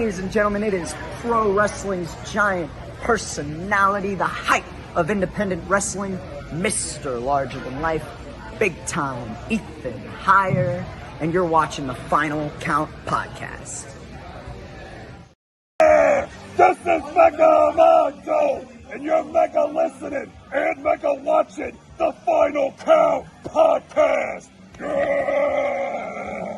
Ladies and gentlemen, it is pro wrestling's giant personality, the height of independent wrestling, Mr. Larger Than Life, big time Ethan Higher, and you're watching the Final Count podcast. This is Mega Mondo, and you're Mega listening and Mega watching the Final Count podcast. Yeah!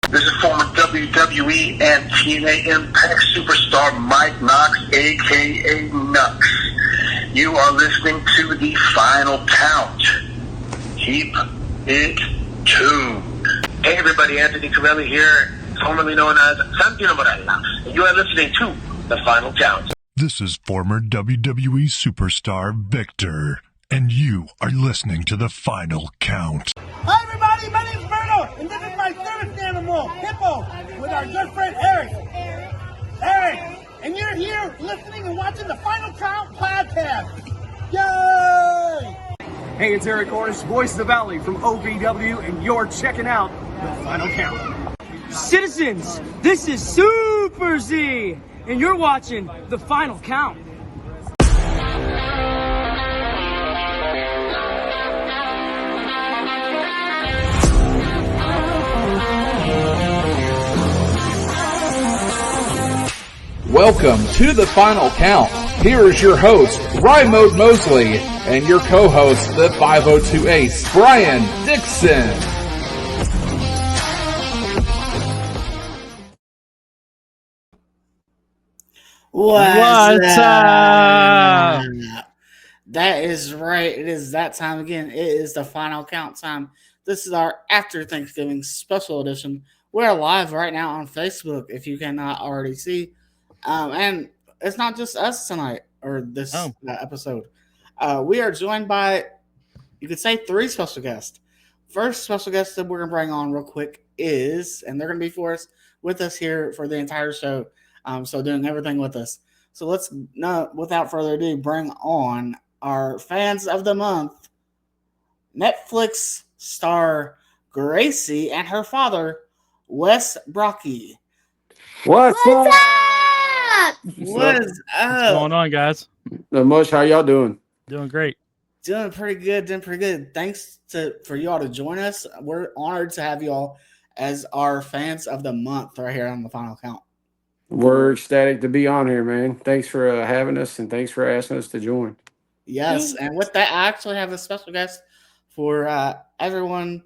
This is former WWE and TNA Impact superstar Mike Knox, a.k.a. Nux. You are listening to the Final Count. Keep it tuned. Hey everybody, Anthony Corelli here, formerly known as Santino Morella. You are listening to the Final Count. This is former WWE superstar Victor, and you are listening to the Final Count. Hi everybody, my name's Berto, and this is my service animal, Hippo, with our good friend Eric. Eric, and you're here listening and watching the Final Count podcast. Yay! Hey, it's Eric Orris, voice of the Valley from OVW, and you're checking out the Final Count. Citizens, this is Super Z, and you're watching the Final Count. Welcome to the Final Count. Here is your host, Rymode Mosley, and your co-host, the 502 Ace, Bryan Dixon. What's up? That is right. It is that time again. It is the Final Count time. This is our after Thanksgiving special edition. We're live right now on Facebook, if you cannot already see. And it's not just us tonight or this episode. We are joined by, you could say, 3 special guests. First special guest that we're going to bring on real quick is, and they're going to be with us here for the entire show. So doing everything with us. So let's, without further ado, bring on our fans of the month, Netflix star Gracie and her father, Wes Brockie. What's up? What is up? What's going on, guys? Not much. How y'all doing? Doing great. Doing pretty good. Thanks for y'all to join us. We're honored to have y'all as our fans of the month right here on the Final Count. We're ecstatic to be on here, man. Thanks for having us, and thanks for asking us to join. Yes, and with that, I actually have a special guest for everyone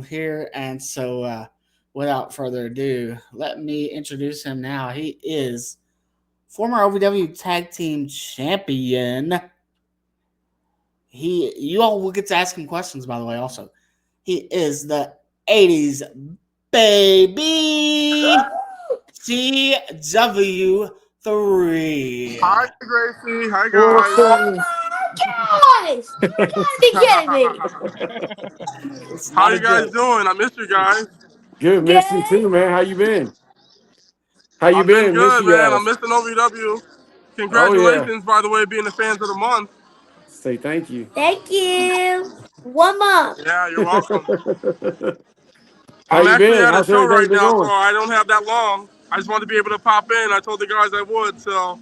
here. And so without further ado, let me introduce him now. He is former OVW Tag Team Champion. You all will get to ask him questions, by the way, also. He is the 80s baby. CW3. Hi, Gracie. Hi, guys. Guys, you gotta be kidding me. How you guys doing? I missed you guys. Good, miss you too, man. How you been? How you been? Good, man. I'm missing OVW. Congratulations, by the way, being the fans of the month. Say thank you. Thank you. 1 month. Yeah, you're welcome. How I'm you actually been? at a How's show right everything now, going? so I don't have that long. I just wanted to be able to pop in. I told the guys I would, so.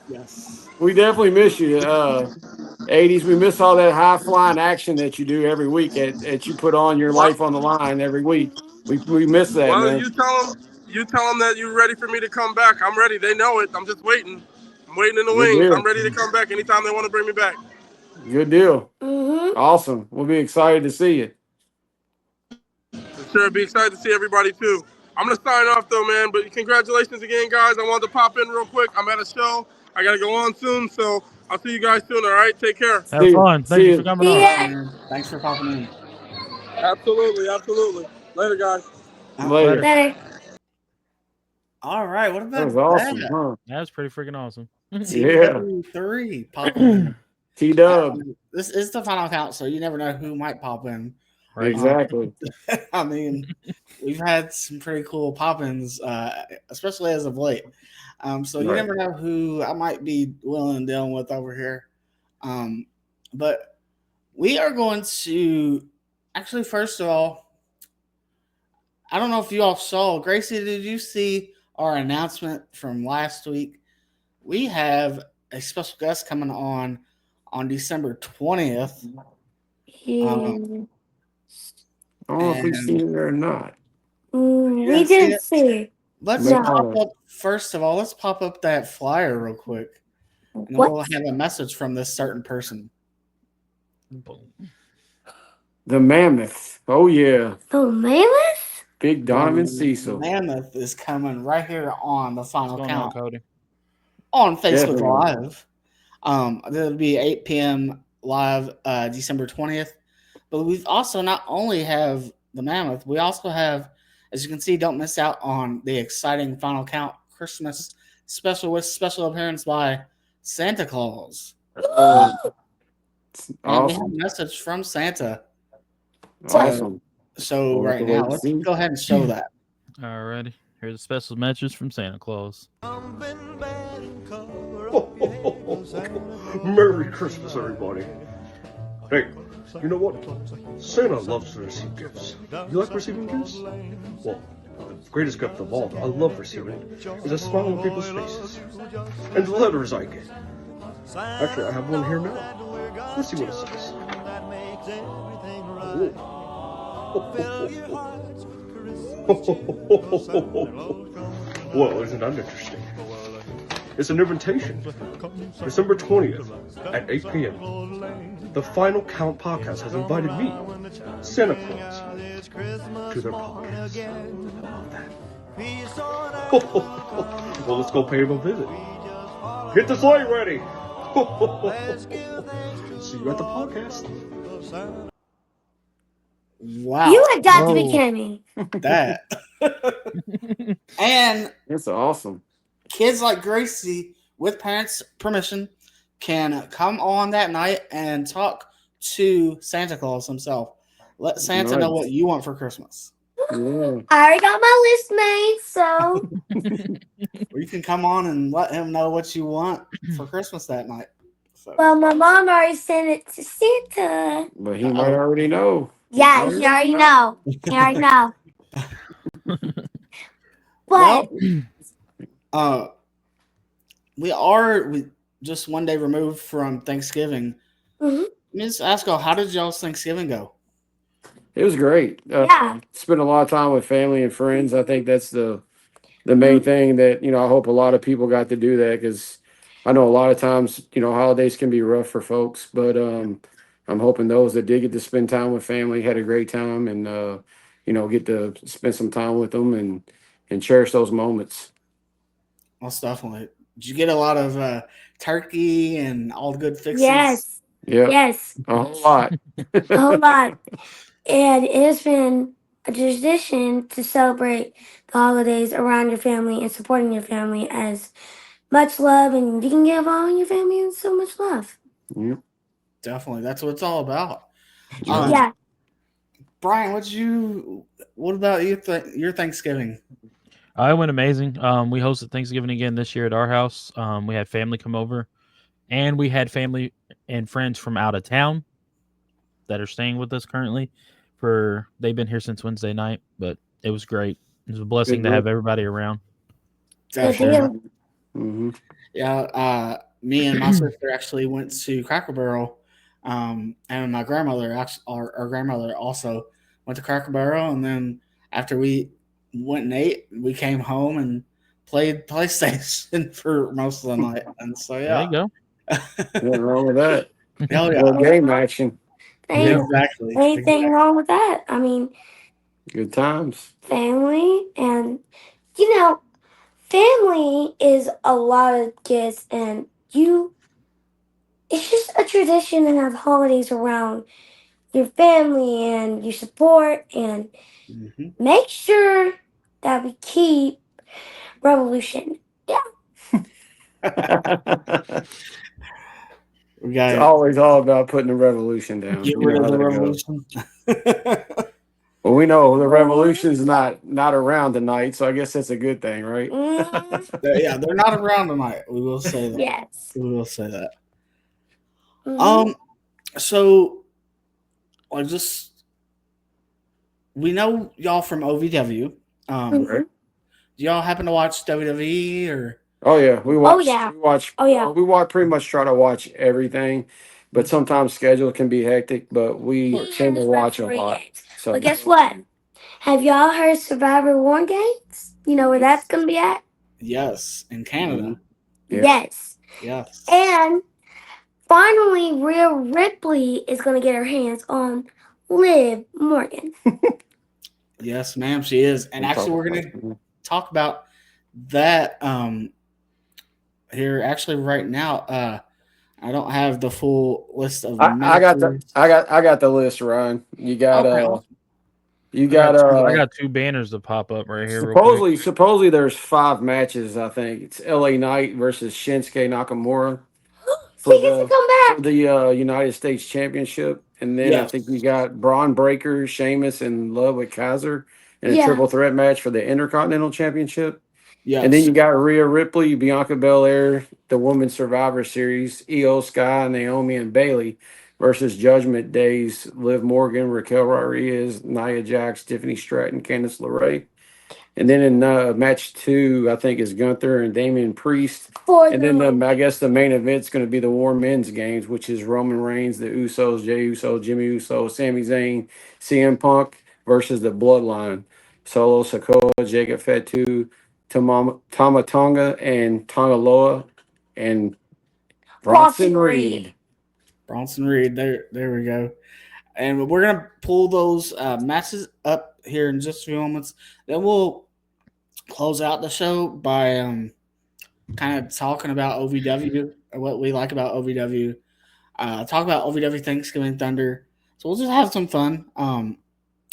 Yes. We definitely miss you. 80s, we miss all that high-flying action that you do every week that you put on your life on the line every week. We miss that, man. You tell them that you're ready for me to come back. I'm ready. They know it. I'm just waiting. I'm waiting in the wings. Deal. I'm ready to come back anytime they want to bring me back. Good deal. Awesome. We'll be excited to see you. Sure, be excited to see everybody too. I'm gonna sign off though, man. But congratulations again, guys. I wanted to pop in real quick. I'm at a show. I gotta go on soon, so I'll see you guys soon. All right, take care. Have fun. Thank you for coming on. Thanks for popping in. Absolutely. Later, guys. Later. All right, what about That was awesome, huh? That was pretty freaking awesome. Yeah. 3 popping in. T-Dub. This is the Final Count, so you never know who might pop in. Right. Exactly. I mean, we've had some pretty cool pop-ins, especially as of late. So you never know who I might be willing and dealing with over here. But we are going to actually, first of all, I don't know if you all saw. Gracie, did you see our announcement from last week? We have a special guest coming on December 20th. Yeah. I don't know if we've seen it or not. We didn't see. Let's No. pop up, first of all, let's pop up that flyer real quick. And What? we'll have a message from this certain person. The Mammoth. Oh, yeah. Oh, Mammoth? Big Donovan Cecil. Mammoth is coming right here on the final What's going on, count Cody? on Facebook Definitely. Live. It'll be 8 p.m. live December 20th. But we've also not only have the Mammoth, we also have, as you can see, don't miss out on the exciting final count Christmas special with special appearance by Santa Claus. And we have a message from Santa. Awesome. So We'll have right to wait now, and let's see. go ahead and show that. Alrighty. Here's a special message from Santa Claus. Merry Christmas, everybody. Hey, you know what? Santa loves to receive gifts. You like receiving gifts? Well, the greatest gift of all that I love receiving is a smile on people's faces. And the letters I get. Actually, I have one here now. Let's see what it says. Well, isn't that interesting? It's an invitation. December 20th at 8 p.m. The Final Count podcast has invited me, Santa Claus, to their podcast. How about that? Well, let's go pay him a visit. Get the sleigh ready. See you at the podcast. Wow. You had got to be kidding me. That. And it's awesome. Kids like Gracie, with parents' permission, can come on that night and talk to Santa Claus himself. Let Santa know what you want for Christmas. Yeah. I already got my list made, so. Or you can come on and let him know what you want for Christmas that night. So. Well, my mom already sent it to Santa. But he might already know. Yeah, he already know. He already know. But we just one day removed from Thanksgiving. Mm-hmm. Ms. Asko, how did y'all's Thanksgiving go? It was great. Yeah. Spent a lot of time with family and friends. I think that's the main thing that, I hope a lot of people got to do that, because I know a lot of times, holidays can be rough for folks, but I'm hoping those that did get to spend time with family had a great time and, get to spend some time with them and cherish those moments. Most definitely. Did you get a lot of turkey and all the good fixings? Yes. Yeah. Yes. A whole lot. A whole lot. And it has been a tradition to celebrate the holidays around your family and supporting your family as much love, and you can give all your family so much love. Yeah. Definitely. That's what it's all about. Yeah. Brian, what about your Thanksgiving? I went amazing. We hosted Thanksgiving again this year at our house. We had family come over, and we had family and friends from out of town that are staying with us currently. They've been here since Wednesday night, but it was great. It was a blessing to have everybody around. Definitely. Mm-hmm. Yeah, me and my sister actually went to Cracker Barrel, and my grandmother, our grandmother, also went to Cracker Barrel, and then after we went and ate, we came home and played PlayStation for most of the night. And so There you go. Nothing wrong with that. Hell yeah. Well, game action. Exactly. Anything wrong with that? I mean, good times. Family, and family is a lot of gifts, and it's just a tradition to have holidays around your family and your support, and make sure that we keep revolution. Yeah. It's always all about putting the revolution down. Get rid of the revolution. Well, we know the revolution's not around tonight, so I guess that's a good thing, right? Yeah, they're not around tonight. We will say that. Yes. We will say that. Mm-hmm. So we know y'all from OVW. Right. Do y'all happen to watch WWE or? Oh yeah, we watch. yeah. We watch. Oh, yeah. We watch. Pretty much try to watch everything, but sometimes schedule can be hectic. But we tend to watch a lot. So, But guess what? Have y'all heard Survivor War Games? You know where that's going to be at? Yes, in Canada. Yeah. Yes. Yes. And finally, Rhea Ripley is going to get her hands on Liv Morgan. Yes, ma'am, she is. And actually, we're going to talk about that here actually right now. I don't have the full list of I got matches. I got the list, Ryan. You got Okay. you got I got two banners to pop up right here. Real quick. supposedly there's 5 matches. I think it's LA Knight versus Shinsuke Nakamura He gets to come back. for the United States Championship, and then I think you got Braun Breaker, Sheamus, and Ludwig Kaiser in a triple threat match for the Intercontinental Championship. Yes. And then you got Rhea Ripley, Bianca Belair, the Women's Survivor Series, Io Sky, Naomi, and Bailey versus Judgment Day's Liv Morgan, Raquel Rodriguez, Nia Jax, Tiffany Stratton, Candice LeRae. And then in match 2, I think is Gunther and Damian Priest. And then I guess the main event's going to be the War Men's Games, which is Roman Reigns, the Usos, Jey Uso, Jimmy Uso, Sami Zayn, CM Punk versus the Bloodline. Solo Sikoa, Jacob Fatu, Tama Tonga, and Tongaloa, and Bronson Reed. Bronson Reed. There we go. And we're gonna pull those matches up here in just a few moments. Then we'll close out the show by kind of talking about OVW or what we like about OVW. Talk about OVW Thanksgiving Thunder. So we'll just have some fun.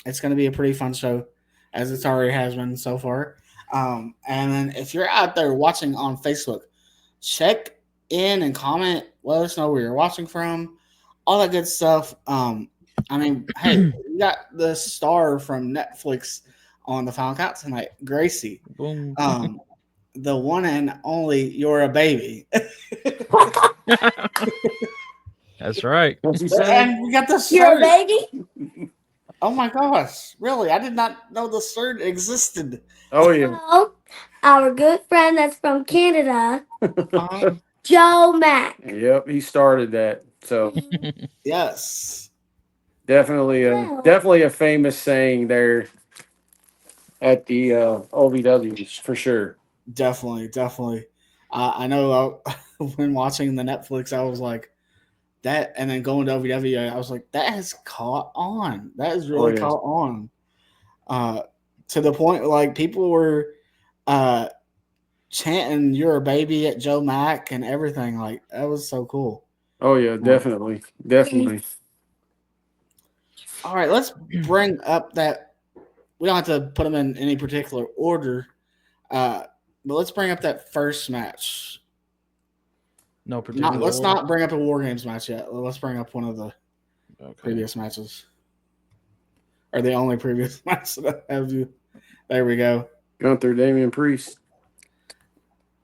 It's gonna be a pretty fun show, as it already has been so far. And then if you're out there watching on Facebook, check in and comment. Let us know where you're watching from. All that good stuff. I mean, hey, we got the star from Netflix on the Final Count tonight, Gracie. Boom. The one and only You're a Baby. That's right. And we got the shirt. You're a baby? Oh my gosh. Really? I did not know the shirt existed. Oh, yeah. So, our good friend that's from Canada, Joe Mack. Yep, he started that. So yes. Definitely a famous saying there at the OVWs for sure. Definitely. I know when watching the Netflix, I was like, that, and then going to OVW, I was like, that has caught on. That has really caught on. To the point like people were chanting "You're a Baby" at Joe Mack and everything. Like that was so cool. Oh yeah, definitely. All right, let's bring up that. We don't have to put them in any particular order, but let's bring up that first match. No particular Let's order. not bring up a War Games match yet. Let's bring up one of the previous matches. Or the only previous match that I have you. There we go. Gunther, Damian Priest.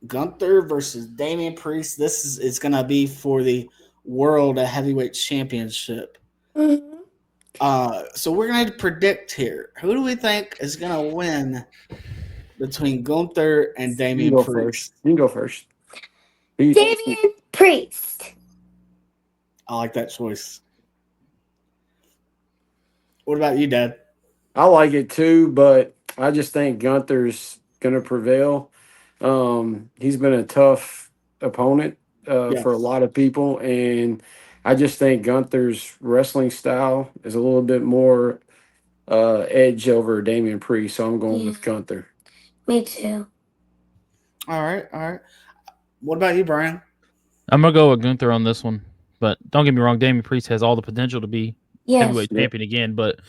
Gunther versus Damian Priest. This is going to be for the World Heavyweight Championship. Mm-hmm. So we're going to predict here. Who do we think is going to win between Gunther and Damian Priest? You can go first. Damian Priest. I like that choice. What about you, Dad? I like it too, but I just think Gunther's going to prevail. He's been a tough opponent for a lot of people, and I just think Gunther's wrestling style is a little bit more edge over Damian Priest, so I'm going with Gunther. Me too. All right. What about you, Brian? I'm gonna go with Gunther on this one, but don't get me wrong, Damian Priest has all the potential to be heavyweight champion again, but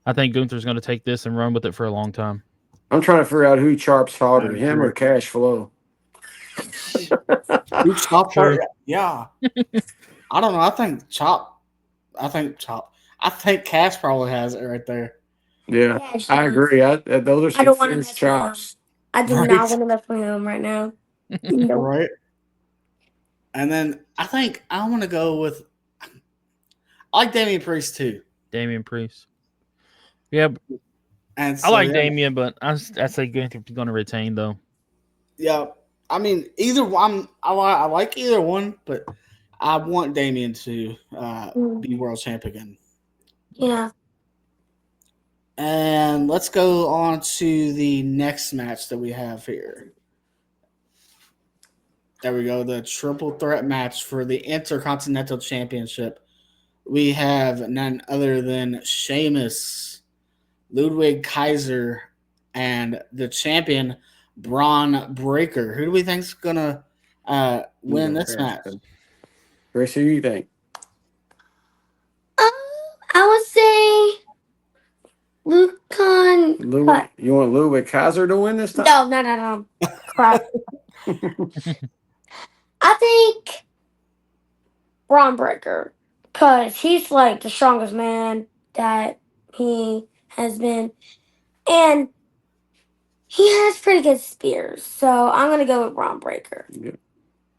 I think Gunther's going to take this and run with it for a long time. I'm trying to figure out who chops harder, him or Cash Flow. Who chops harder? Yeah. I don't know. I think Chop. I think Cash probably has it right there. Yeah, I agree. Those are some fierce chops. I do not want to mess with him right now. Nope. Right. And then I think I want to go with. I like Damian Priest too. Damian Priest. Yeah, And I so, like yeah. Damian, but I say Gunther's going to retain though. Yeah, I mean, either one. I like either one, but I want Damian to be world champ again. Yeah. And let's go on to the next match that we have here. There we go. The triple threat match for the Intercontinental Championship. We have none other than Sheamus, Ludwig Kaiser, and the champion Braun Breaker. Who do we think is gonna win this match? Gracie, who do you think? I would say Ludwig. You want Ludwig Kaiser to win this time? No. Crap. I think Braun Breaker, because he's like the strongest man that he has been, and he has pretty good spears. So I'm gonna go with Braun Breaker. Yeah.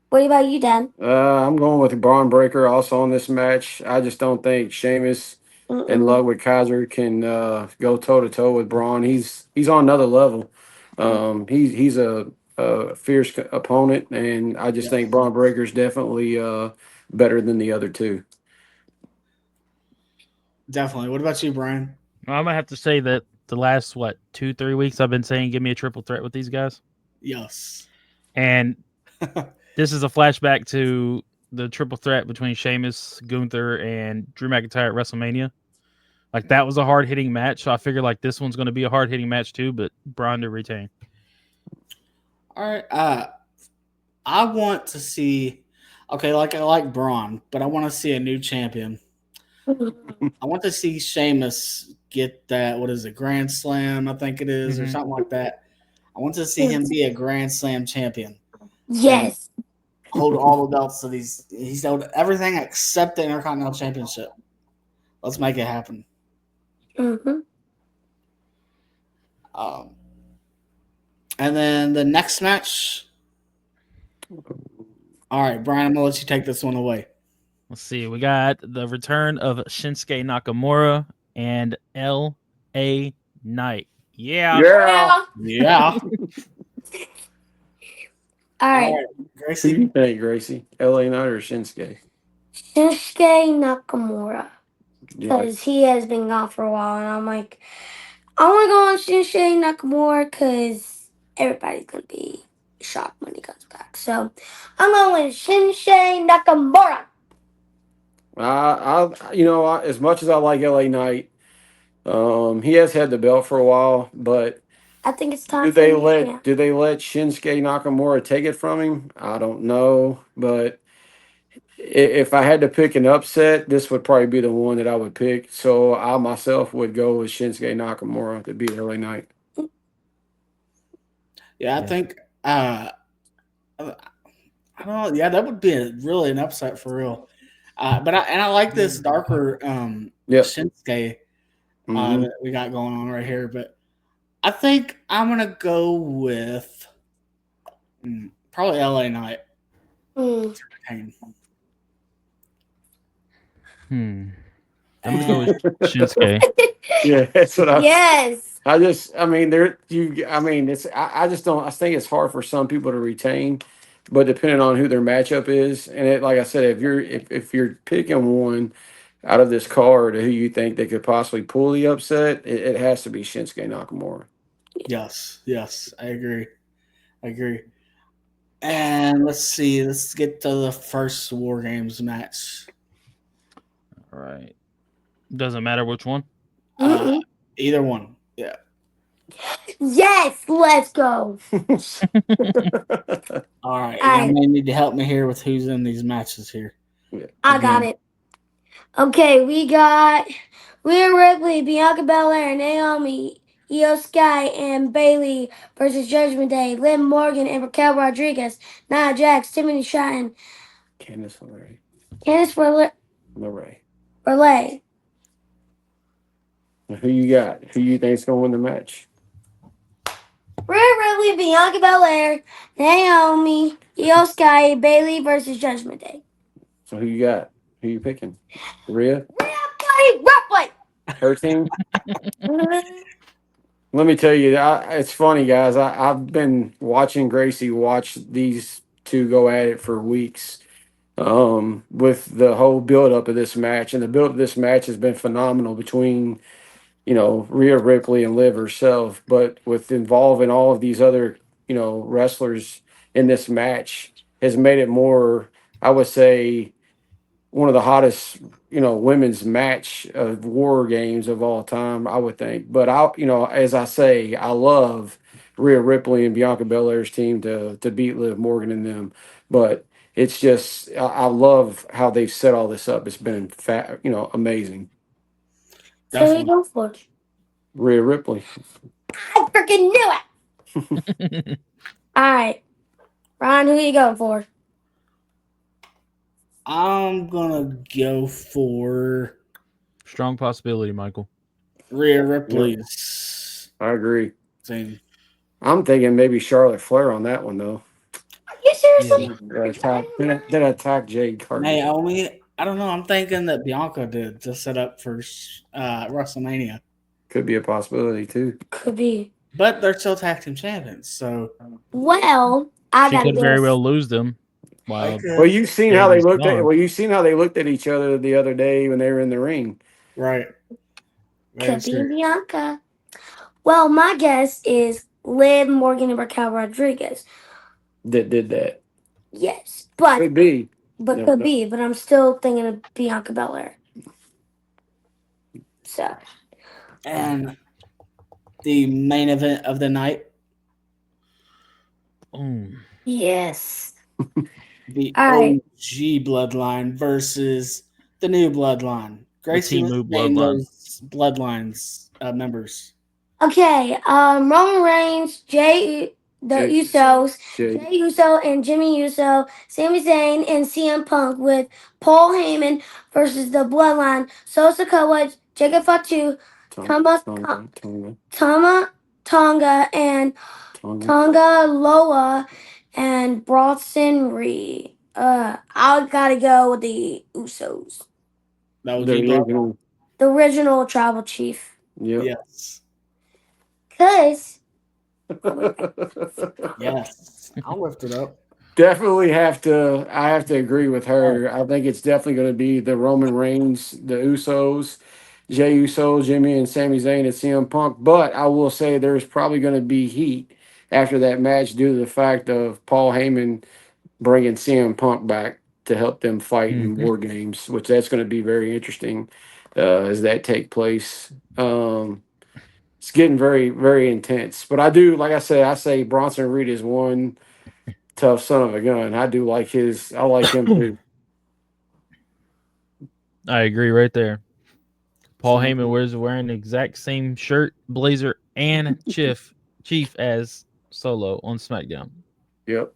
What about you, Dan? I'm going with Braun Breaker also on this match. I just don't think Sheamus and Ludwig Kaiser can go toe to toe with Braun. He's on another level. He's a fierce opponent, and I just think Braun Breaker's definitely better than the other two. Definitely. What about you, Brian? I'm gonna have to say that the last 2-3 weeks I've been saying give me a triple threat with these guys. Yes. And this is a flashback to the triple threat between Sheamus, Gunther, and Drew McIntyre at WrestleMania. Like, that was a hard hitting match. So I figure like this one's going to be a hard hitting match too, but Braun to retain. All right. I want to see. Okay, I like Braun, but I want to see a new champion. I want to see Sheamus get that. What is it? Grand Slam, I think it is, or something like that. I want to see him be a Grand Slam champion. Yes. Hold all the belts. So he's held everything except the Intercontinental Championship. Let's make it happen. And then the next match. All right, Brian, I'm gonna let you take this one away. Let's see. We got the return of Shinsuke Nakamura and L.A. Knight. Yeah. All right. Gracie. Who do you think, Gracie? L.A. Knight or Shinsuke? Shinsuke Nakamura, because he has been gone for a while, and I'm like, I want to go on Shinsuke Nakamura because everybody's gonna be shocked when he comes back. So I'm going with Shinsuke Nakamura. As much as I like L.A. Knight, he has had the belt for a while, but I think it's time. Do they let Shinsuke Nakamura take it from him? I don't know, but if I had to pick an upset, this would probably be the one that I would pick. So I myself would go with Shinsuke Nakamura to beat LA Knight. Yeah, I think I don't know. Yeah, that would be really an upset for real. But I like this darker Shinsuke that we got going on right here. But I think I'm gonna go with probably LA Knight. I'm gonna go with Shinsuke. Yeah, that's what I. Yes. I just think it's hard for some people to retain, but depending on who their matchup is, and like I said, if you're picking one out of this card, who you think they could possibly pull the upset, it has to be Shinsuke Nakamura. Yes, I agree. And let's see, let's get to the first War Games match. All right. Doesn't matter which one. Either one. Yeah. Yes, let's go. All right. You may need to help me here with who's in these matches here. I got it. Okay, we got Rhea Ripley, Bianca Belair, Naomi, Io Sky, and Bayley versus Judgment Day, Liv Morgan and Raquel Rodriguez, Nia Jax, Timothy Stratton, Candice LeRae. Who you got? Who you think's gonna win the match? Rhea Ripley, Bianca Belair, Naomi, Io Sky, Bayley versus Judgment Day. So who you got? Who you picking? Rhea? Ripley. Her team. Let me tell you, it's funny, guys. I've been watching Gracie watch these two go at it for weeks. With the whole build up of this match, and the build of this match has been phenomenal between Rhea Ripley and Liv herself, but with involving all of these other wrestlers in this match has made it more, I would say, one of the hottest, women's match of war games of all time, I would think. But as I say, I love Rhea Ripley and Bianca Belair's team to beat Liv Morgan and them. But it's just, I love how they've set all this up. It's been amazing. So who you going for? Rhea Ripley. I freaking knew it. All right, Ron, who are you going for? I'm gonna go for Strong possibility, Michael. Rhea Ripley's. I agree. Team. I'm thinking maybe Charlotte Flair on that one, though. Are you seriously? Then attack Jade Cargill. Naomi, I don't know. I'm thinking that Bianca did to set up for WrestleMania. Could be a possibility too. Could be. But they're still tag team champions, so. Well, She could very well lose them. Wow. Well, you've seen how they looked at. Well, you've seen how they looked at each other the other day when they were in the ring. Right. Could be Bianca. Well, my guess is Liv Morgan and Raquel Rodriguez. That did that. Yes, but could be. But could be. But I'm still thinking of Bianca Belair. So. And the main event of the night. Yes. The All right. OG bloodline versus the new bloodline. Gracie, Team name bloodline. those bloodlines members. Okay. Roman Reigns, Usos, Jey Uso and Jimmy Uso, Sami Zayn and CM Punk, with Paul Heyman versus the Bloodline, Solo Sikoa, Jacob Fatu, Tonga and Tonga Loa and Bronson Reed. I gotta go with the Usos. That was the original tribal chief. Yep. Yes. Cause yes, I'll lift it up. Definitely I have to agree with her. I think it's definitely going to be the Roman Reigns, the Usos, Jey Uso, Jimmy and Sami Zayn and CM Punk. But I will say there's probably going to be heat after that match due to the fact of Paul Heyman bringing CM Punk back to help them fight in War Games, which that's going to be very interesting as that take place. It's getting very, very intense. But I do, like I say Bronson Reed is one tough son of a gun. I like him too. I agree right there. Paul Heyman wearing the exact same shirt, blazer, and chief as Solo on SmackDown. Yep.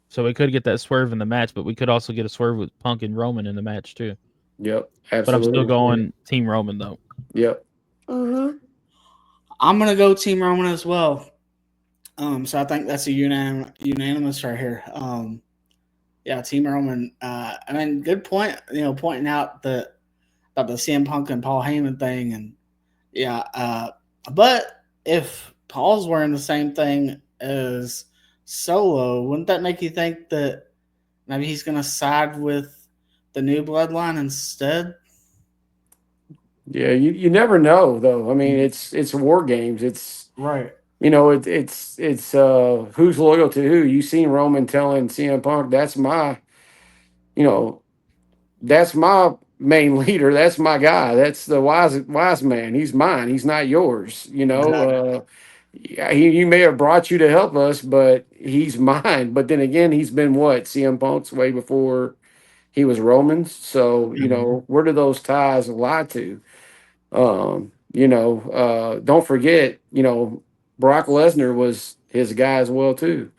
So we could get that swerve in the match, but we could also get a swerve with Punk and Roman in the match too. Yep, absolutely. But I'm still going Team Roman though. Yep. I'm gonna go Team Roman as well. So I think that's a unanimous right here. Yeah, Team Roman. I mean, good point. Pointing out about the CM Punk and Paul Heyman thing, and yeah. But if Paul's wearing the same thing as Solo, wouldn't that make you think that maybe he's gonna side with the new bloodline instead? Yeah, you never know though. I mean, it's War Games. It's right. It's who's loyal to who. You seen Roman telling CM Punk, that's my main leader. That's my guy. That's the wise man. He's mine. He's not yours. He may have brought you to help us, but he's mine. But then again, he's been CM Punk's way before he was Roman's. So where do those ties lie to? Don't forget, Brock Lesnar was his guy as well too.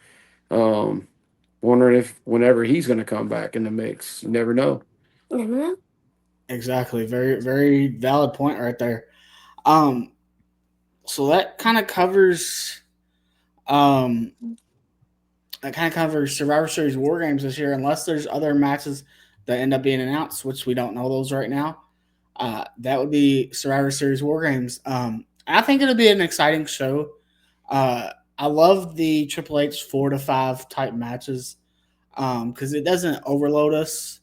Wondering if whenever he's going to come back in the mix. You never know. Exactly. Very, very valid point right there. So that kind of covers Survivor Series War Games this year, unless there's other matches that end up being announced, which we don't know those right now. That would be Survivor Series War Games. I think it'll be an exciting show. I love the Triple H 4 to 5 type matches because it doesn't overload us.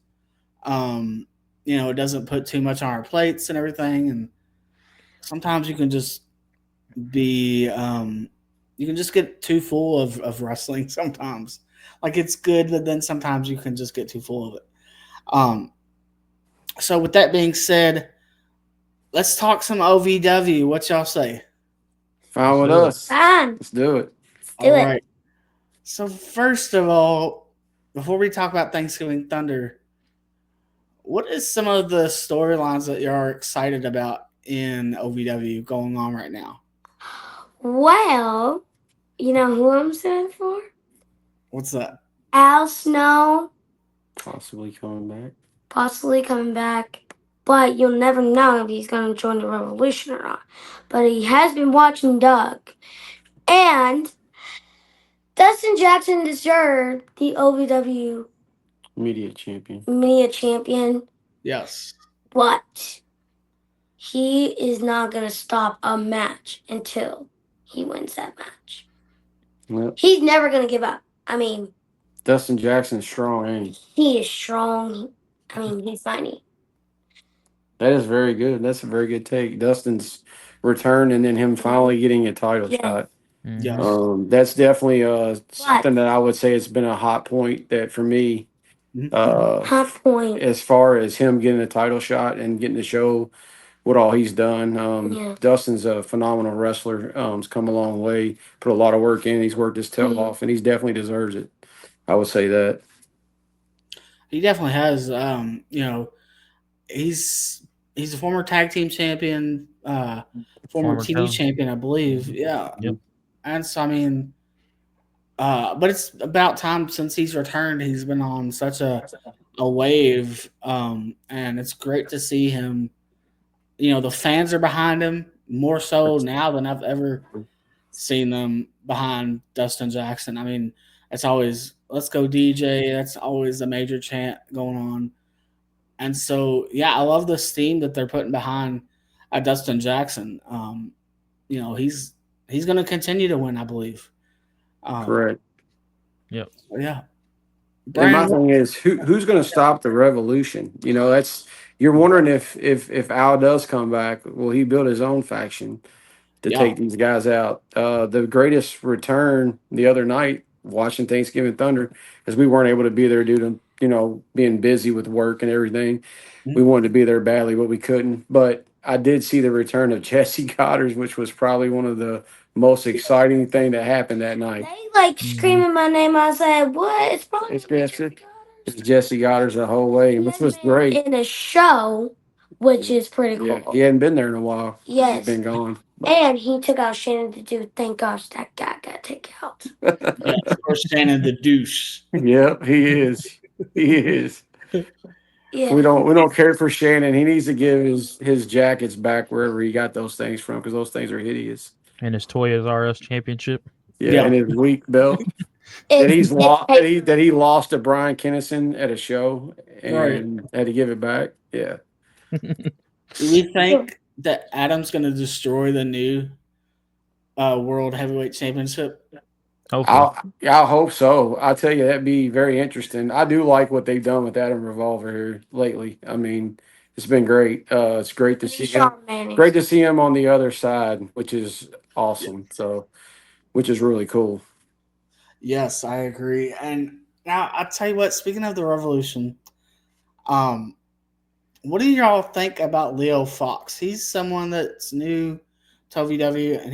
It doesn't put too much on our plates and everything. And sometimes you can just get too full of wrestling sometimes. Like it's good, but then sometimes you can just get too full of it. So with that being said, let's talk some OVW. What y'all say? Fine with us. Fine. Let's do it. Do it. Right. So first of all, before we talk about Thanksgiving Thunder, what is some of the storylines that you are excited about in OVW going on right now? Well, you know who I'm excited for? What's that? Al Snow Possibly coming back. But you'll never know if he's going to join the Revolution or not. But he has been watching Doug. And Dustin Jackson deserved the OVW Media champion. Yes. But he is not going to stop a match until he wins that match. Yep. He's never going to give up. I mean, Dustin Jackson's strong, ain't he? he is strong. I mean, he's funny. That is very good. That's a very good take. Dustin's return and then him finally getting a title shot. Yes. That's definitely something that I would say has been a hot point that for me, hot point. as far as him getting a title shot and getting to show what all he's done. Dustin's a phenomenal wrestler. He's come a long way, put a lot of work in. He's worked his tail off, and he definitely deserves it. I would say that. He definitely has. He's a former tag team champion, former TV champion, I believe. Yeah. Yep. And so, I mean, but it's about time since he's returned. He's been on such a wave, and it's great to see him. The fans are behind him more so now than I've ever seen them behind Dustin Jackson. I mean, it's always "Let's go DJ." That's always a major chant going on. And so, yeah, I love the steam that they're putting behind Dustin Jackson. He's going to continue to win, I believe. Correct. Yep. Yeah. And my thing is, who's going to stop the revolution? You're wondering if Al does come back, will he build his own faction to take these guys out? The greatest return the other night, watching Thanksgiving Thunder, because we weren't able to be there due to being busy with work and everything. We wanted to be there badly, but we couldn't. But I did see the return of Jesse Goddard, which was probably one of the most exciting thing that happened that night. They screaming my name. I said, "What? It's probably it's Jesse Goddard's the whole way, which was great in a show, which is pretty cool." Yeah, he hadn't been there in a while. Yes, he's been gone. And he took out Shannon to do. Thank gosh that guy got taken out. Yeah, of course, Shannon the douche. Yep, he is. He is. Yeah. We don't care for Shannon. He needs to give his jackets back wherever he got those things from, because those things are hideous. And his Toyota RS championship. Yeah, and his weak belt that he lost to Brian Kennison at a show and had to give it back. Yeah. Do we think that Adam's going to destroy the new World Heavyweight Championship? I'll hope so. I'll tell you, that'd be very interesting. I do like what they've done with Adam Revolver here lately. I mean, it's been great. It's great to see him. Great to see him on the other side, which is awesome. So, which is really cool. Yes, I agree. And now I'll tell you what. Speaking of the Revolution, what do y'all think about Leo Fox? He's someone that's new to OVW, and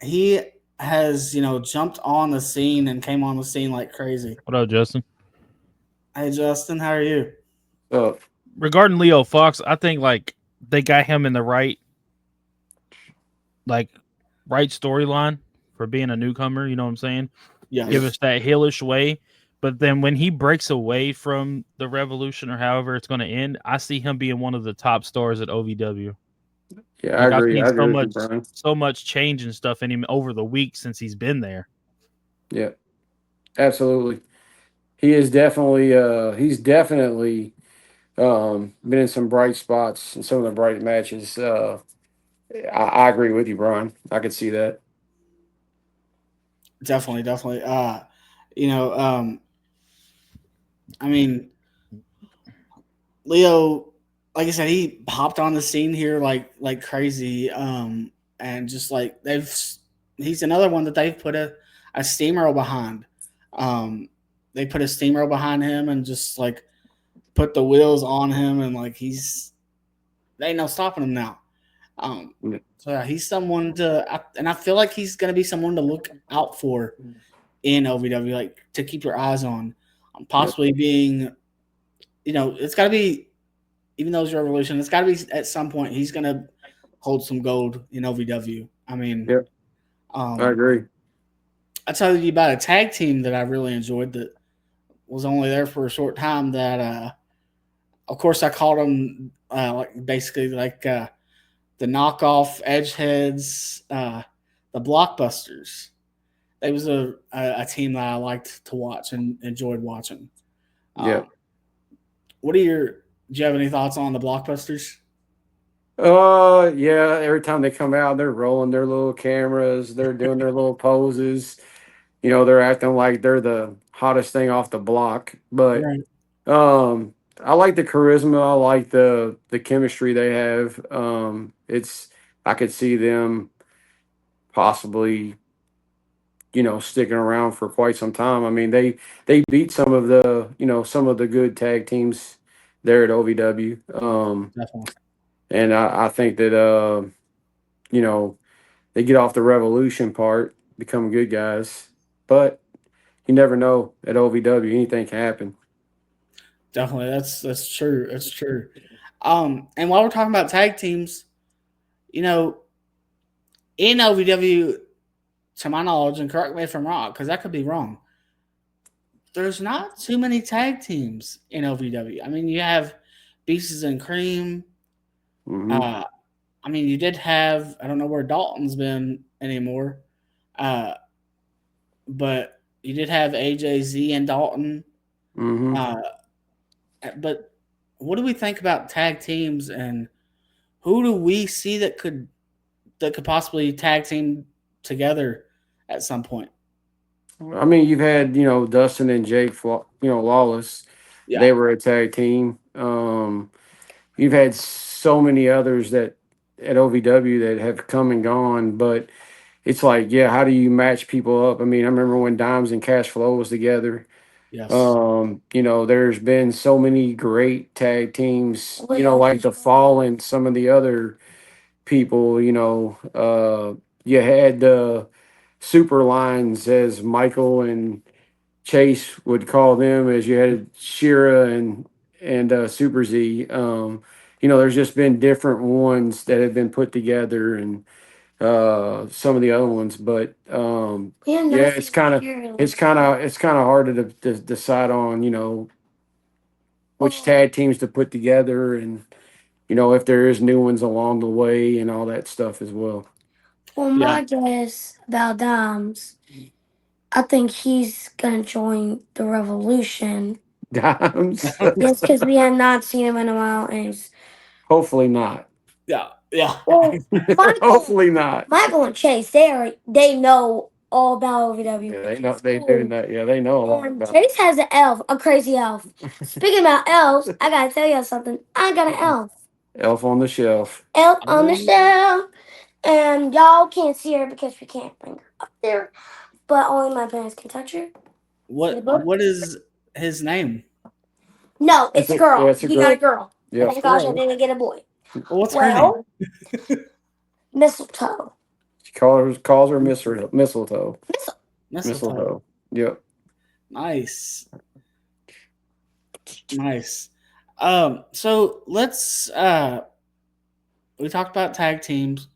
he has jumped on the scene and came on the scene like crazy. What up, Justin? Hey, Justin, how are you? Regarding Leo Fox, I think they got him in the right storyline for being a newcomer. You know what I'm saying? Yeah. Give us that heelish way. But then when he breaks away from the Revolution or however it's going to end, I see him being one of the top stars at OVW. Yeah, I agree. I've seen so much change and stuff in him over the weeks since he's been there. Yeah, absolutely. He is definitely been in some bright spots in some of the bright matches. I agree with you, Brian. I could see that. Definitely, definitely. You know, I mean, Leo, like I said, he hopped on the scene here like crazy. And just like he's another one that they've put a steamroll behind. They put a steamroll behind him and just like put the wheels on him, and like they ain't no stopping him now. So yeah, he's someone and I feel like he's gonna be someone to look out for in OVW, like to keep your eyes on, possibly being, it's got to be, even though it's Revolution, it's got to be at some point he's gonna hold some gold in OVW. I mean, Yep. I agree. I tell you about a tag team that I really enjoyed that was only there for a short time. That, of course, I called them basically the knockoff Edgeheads, the Blockbusters. It was a team that I liked to watch and enjoyed watching. Yeah. Do you have any thoughts on the Blockbusters? Yeah. Every time they come out, they're rolling their little cameras. They're doing their little poses. They're acting like they're the hottest thing off the block. But Right. I like the charisma. I like the chemistry they have. I could see them possibly, sticking around for quite some time. I mean, they beat some of the good tag teams there at OVW. Definitely. And I think that they get off the revolution part, become good guys. But you never know at OVW, anything can happen. Definitely, that's true. That's true. And while we're talking about tag teams, in OVW, to my knowledge, and correct me if I'm wrong, because I could be wrong, there's not too many tag teams in OVW. I mean, you have Beasts and Cream. Mm-hmm. I mean, you did have, I don't know where Dalton's been anymore, but you did have AJZ and Dalton. Mm-hmm. But what do we think about tag teams, and who do we see that could possibly tag team together at some point? I mean, you've had Dustin and Jake, Lawless. Yeah. They were a tag team. You've had so many others that at OVW that have come and gone, but it's like, yeah, how do you match people up? I mean, I remember when Dimes and Cash Flow was together. Yes. There's been so many great tag teams, like the Fall and some of the other people, you had the super lines, as Michael and Chase would call them, as you had Shira and Super Z. There's just been different ones that have been put together, and some of the other ones, but yeah, it's kind of hard to decide on which tag teams to put together, and if there is new ones along the way and all that stuff as well. Well, my guess about Dimes, I think he's gonna join the Revolution. Dimes? Yes, because we have not seen him in a while, and Hopefully not. Yeah. Well, Hopefully not. Michael and Chase, they know all about OVW. Yeah, they know they do that. Yeah, they know a lot about Chase has an elf, a crazy elf. Speaking about elves, I gotta tell you something. I got an elf. Elf on the Shelf. Elf on the shelf. And y'all can't see her because we can't bring her up there. But only my parents can touch her. What is his name? No, it's a girl. Yeah, it's a He girl. got a girl. Yeah. Thank gosh I didn't get a boy. Well, what's her name? Mistletoe. She calls her mistletoe. Mistletoe. Yep. Nice. So let's we talked about tag teams.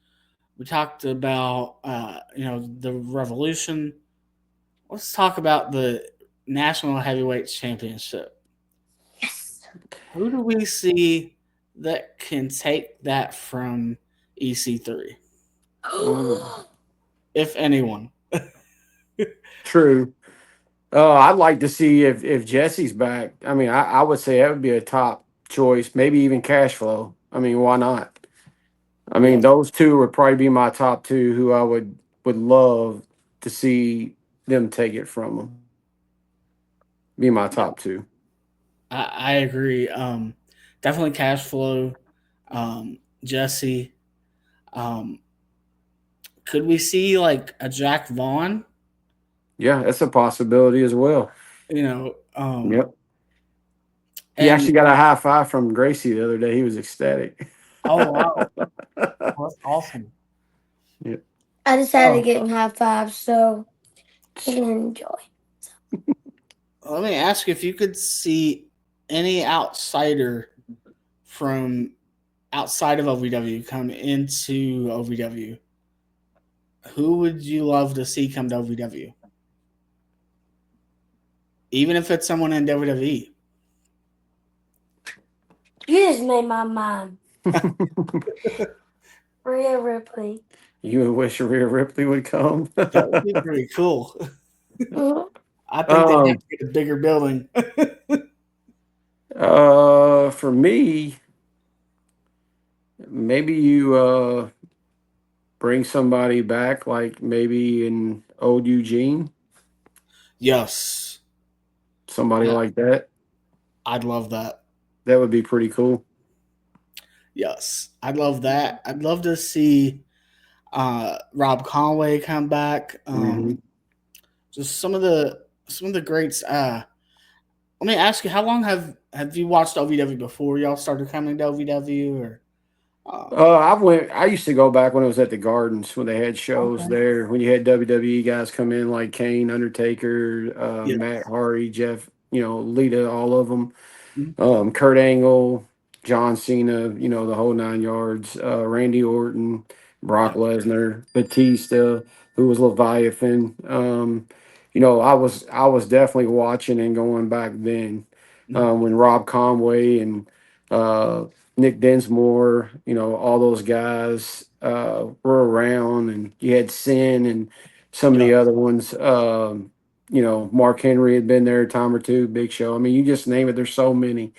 We talked about the Revolution. Let's talk about the National Heavyweight Championship. Yes. Who do we see that can take that from EC3? If anyone. True. I'd like to see if Jesse's back. I mean, I would say that would be a top choice, maybe even Cash Flow. I mean, why not? I mean, Yeah. those two would probably be my top two who I would love to see them take it from them. Be my top two. I agree. Definitely cash flow. Jesse. Um, could we see like a Jack Vaughn? Yeah, that's a possibility as well. You know, Yep. He and actually got a high five from Gracie the other day. He was ecstatic. oh wow, that's awesome. Yeah. I decided to Oh, get him high five so he can enjoy. let me ask you if you could see any outsider from outside of OVW come into OVW, who would you love to see come to OVW? Even if it's someone in WWE. You just made my mind. Rhea Ripley. You would wish Rhea Ripley would come. That would be pretty cool. Mhm. I think they'd have to get a bigger building. For me, maybe you bring somebody back, like maybe in old Eugene, Yes. somebody like that. I'd love that. That would be pretty cool. Yes. I'd love that. I'd love to see Rob Conway come back. Mhm. Just some of the greats. Let me ask you, how long have you watched OVW before y'all started coming to OVW? Or I used to go back when it was at the Gardens when they had shows okay. there. When you had WWE guys come in like Kane, Undertaker, Yeah. Matt Hardy, Jeff, Lita, all of them. Mhm. Kurt Angle, John Cena, the whole 9 yards. Randy Orton, Brock Yeah. Lesnar, Batista, who was Leviathan. I was definitely watching and going back then when Rob Conway and Nick Dinsmore, all those guys were around, and you had Sin and some of Yeah. the other ones. Mark Henry had been there a time or two, Big Show. I mean, you just name it. There's so many.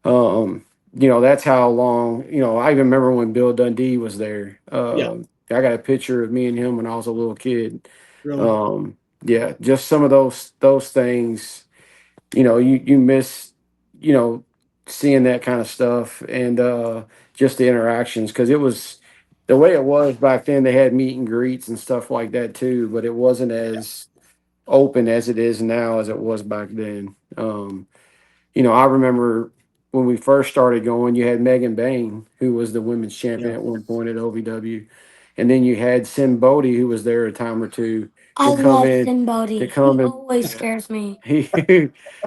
That's how long. I even remember when Bill Dundee was there. Yeah. I got a picture of me and him when I was a little kid. Really. Yeah, just some of those things. You miss, you know, seeing that kind of stuff and just the interactions because it was the way it was back then. They had meet and greets and stuff like that too, but it wasn't as open as it is now as it was back then. I remember when we first started going, you had Megan Bain, who was the women's champion Yeah. at one point at OVW, and then you had Sim Bodie, who was there a time or two, I would come love in somebody. to He come and always scares me. he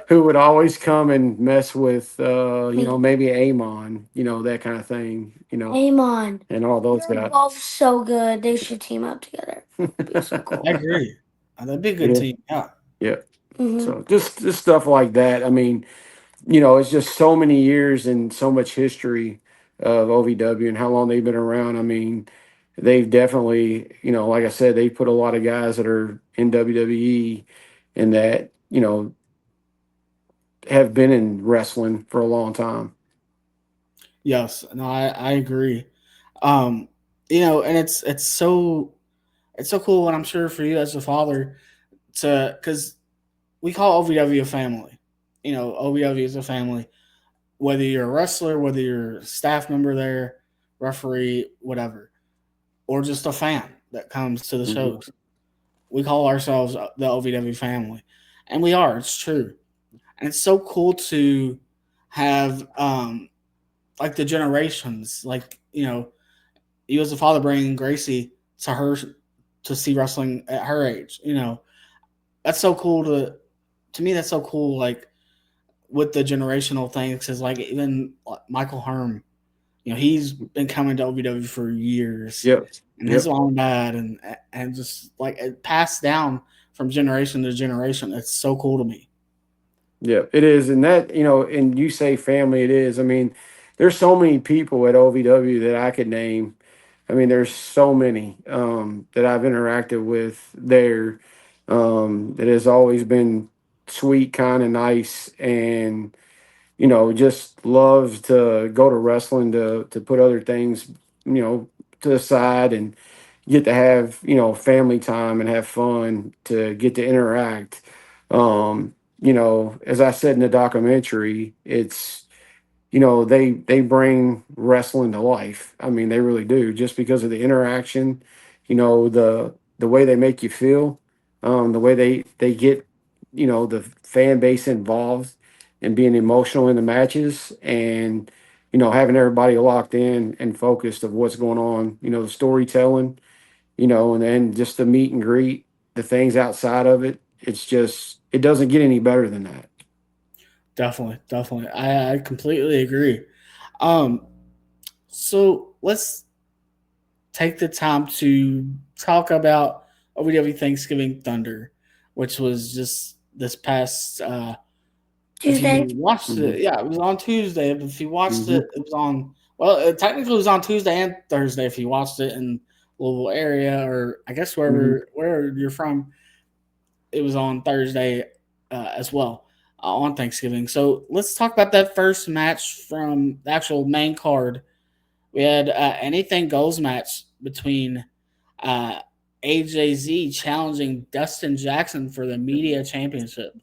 who would always come and mess with Me. maybe Amon, that kind of thing, Amon. and all those They're guys. both so good. They should team up together. It'd be so cool. I agree. That'd be a good Yeah, team. Yeah. yeah. Hmm. So just stuff like that. I mean, it's just so many years and so much history of OVW and how long they've been around. I mean, they've definitely, like I said, they put a lot of guys that are in WWE and that, have been in wrestling for a long time. Yes. No, I agree. Um, and it's so cool, and I'm sure for you as a father because we call OVW a family. OVW is a family. Whether you're a wrestler, whether you're a staff member there, referee, whatever, or just a fan that comes to the Mhm. shows, we call ourselves the OVW family, and we are. It's true, and it's so cool to have like the generations, like you as a father bringing Gracie to her to see wrestling at her age. That's so cool to me. That's so cool. Like with the generational things, because like even Michael Herm, he's been coming to OVW for years, Yep. and his Yep. mom and dad, and just like it passed down from generation to generation. It's so cool to me. Yeah, it is. And that, and you say family, it is. I mean, there's so many people at OVW that I could name. I mean, there's so many that I've interacted with there that has always been sweet, kind of nice. And, just love to go to wrestling to put other things, to the side and get to have, family time and have fun, to get to interact. As I said in the documentary, it's, they bring wrestling to life. I mean, they really do, just because of the interaction, the way they make you feel, the way they get, the fan base involved and being emotional in the matches, and having everybody locked in and focused of what's going on, the storytelling, and then just the meet and greet, the things outside of it. It doesn't get any better than that. Definitely, definitely. I completely agree. Um, so let's take the time to talk about OVW Thanksgiving Thunder, which was just this past. If Tuesday. you watched Mhm. it, yeah, it was on Tuesday. If you watched Mhm. it was on. Well, technically, it was on Tuesday and Thursday. If you watched it in Louisville area, or I guess Mhm. wherever you're from, it was on Thursday as well on Thanksgiving. So let's talk about that first match from the actual main card. We had anything goes match between uh, AJZ challenging Dustin Jackson for the media championship.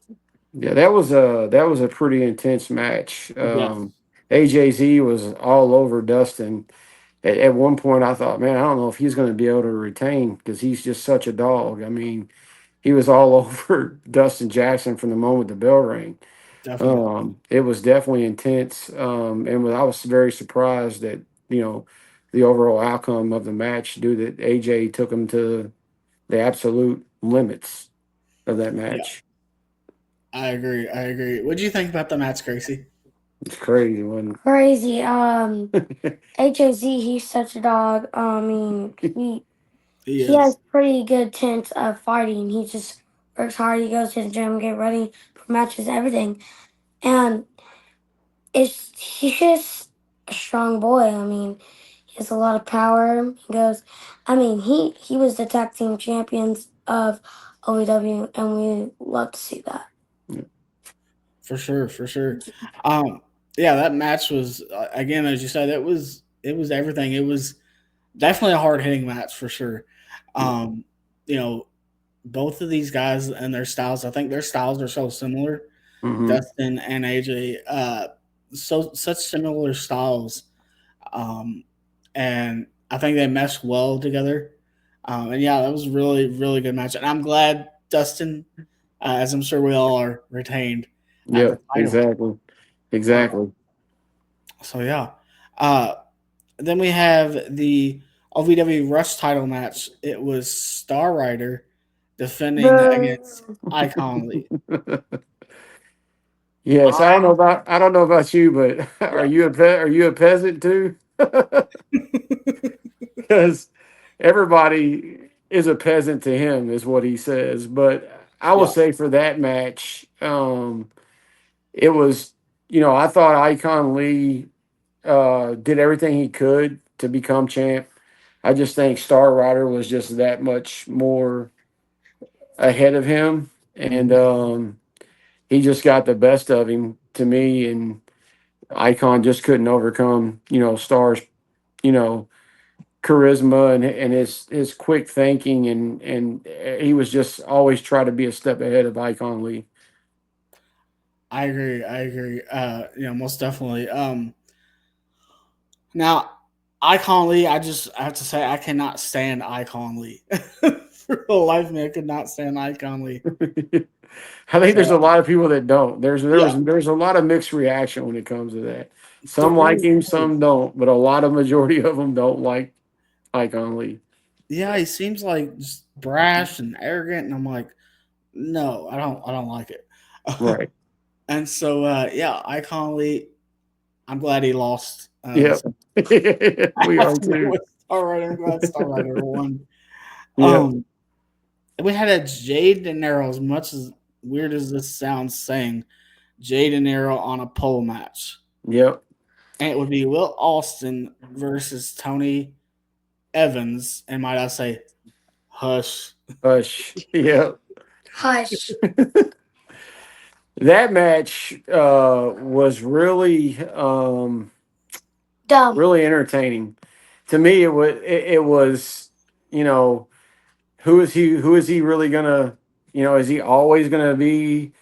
Yeah, that was a pretty intense match. Yes, AJZ was all over Dustin. At one point, I thought, man, I don't know if he's going to be able to retain, because he's just such a dog. I mean, he was all over Dustin Jackson from the moment the bell rang. definitely. It was definitely intense, I was very surprised that the overall outcome of the match, due that AJ took him to the absolute limits of that Yeah, match. I agree. I agree. What do you think about the match, Gracie? It's crazy, wasn't Crazy. it? HOZ, he's such a dog. I mean, He he is has pretty good chance of fighting. He just works hard. He goes to the gym, get ready for matches, everything. And he's just a strong boy. I mean, he has a lot of power. He was the tag team champions of OVW, and we love to see that. for sure, for sure. Um, yeah, that match was again, as you said, it was everything. It was definitely a hard hitting match for sure. Um, you know, both of these guys and their styles, I think their styles are so similar. Hmm. Dustin and AJ, so such similar styles, um, and I think they mesh well together. And yeah, that was really really good match, and I'm glad Dustin, as I'm sure we all are, retained at the Yep, title. exactly. Uh, Exactly. so yeah, uh, then we have the OVW Rush title match. It was Star Rider defending against Boo! Icon Lee. Yes, I I don't know about you, but yeah. are you a peasant too? Because everybody is a peasant to him, is what he says. But I will Yeah, say, for that match, it was, I thought Icon Lee did everything he could to become champ. I just think Star Rider was just that much more ahead of him, and mhm. he just got the best of him, to me, and Icon just couldn't overcome, Star's, you know, charisma and his quick thinking, and he was just always try to be a step ahead of Icon Lee. I agree. I agree. Most definitely. Now, Icon Lee, I have to say I cannot stand Icon Lee. For the life of me, I could not stand Icon Lee. I think there's So a lot of people that don't. yeah, There's a lot of mixed reaction when it comes to that. there Some like really him, is. some don't, but a lot of majority of them don't like Icon Lee. Yeah, he seems like just brash and arrogant, and I'm like, no, I don't like it. Right. And so yeah, Icon Lee, I'm glad he lost. Yep. So I We have are to go too. with Star Rider. I'm glad Star Rider won. Yep. Um, we had a Jade De Niro, as much as weird as this sounds, saying Jade De Niro on a pole match, Yep. and it would be Will Austin versus Tony Evans, and might I say, Hush. Hush. Yep. Hush. That match was really Dumb. really entertaining. To me, it was you know who is he really gonna is he always gonna be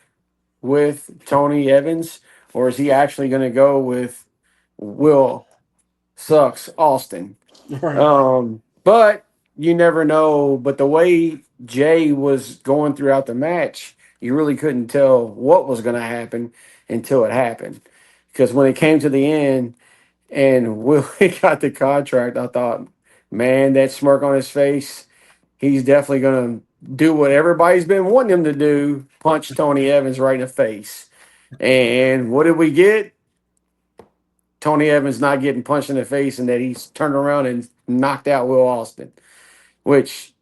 with Tony Evans, or is he actually gonna go with Will Sucks Austin? Right. But you never know. But the way Jay was going throughout the match, you really couldn't tell what was going to happen until it happened. Because when it came to the end and Will got the contract, I thought, man, that smirk on his face, he's definitely going to do what everybody's been wanting him to do, punch Tony Evans right in the face. And what did we get? Tony Evans not getting punched in the face, and that he's turned around and knocked out Will Austin, which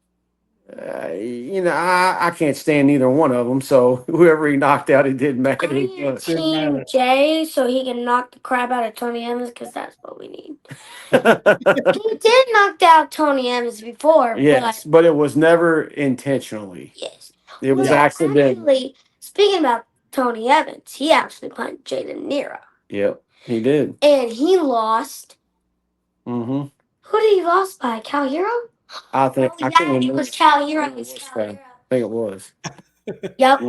I can't stand neither one of them. So whoever he knocked out, it didn't matter. I need Team Jay so he can knock the crap out of Tony Evans because that's what we need. He did knock out Tony Evans before, Yes, but it was never intentionally. Yes. It was accidental. Actually, speaking about Tony Evans, he actually punched Jaden Nero. Yep, he did. And he lost. Mm-hmm. Who did he lost by? Cal Hero? I think It was Cal Hero. I think it was. Yep.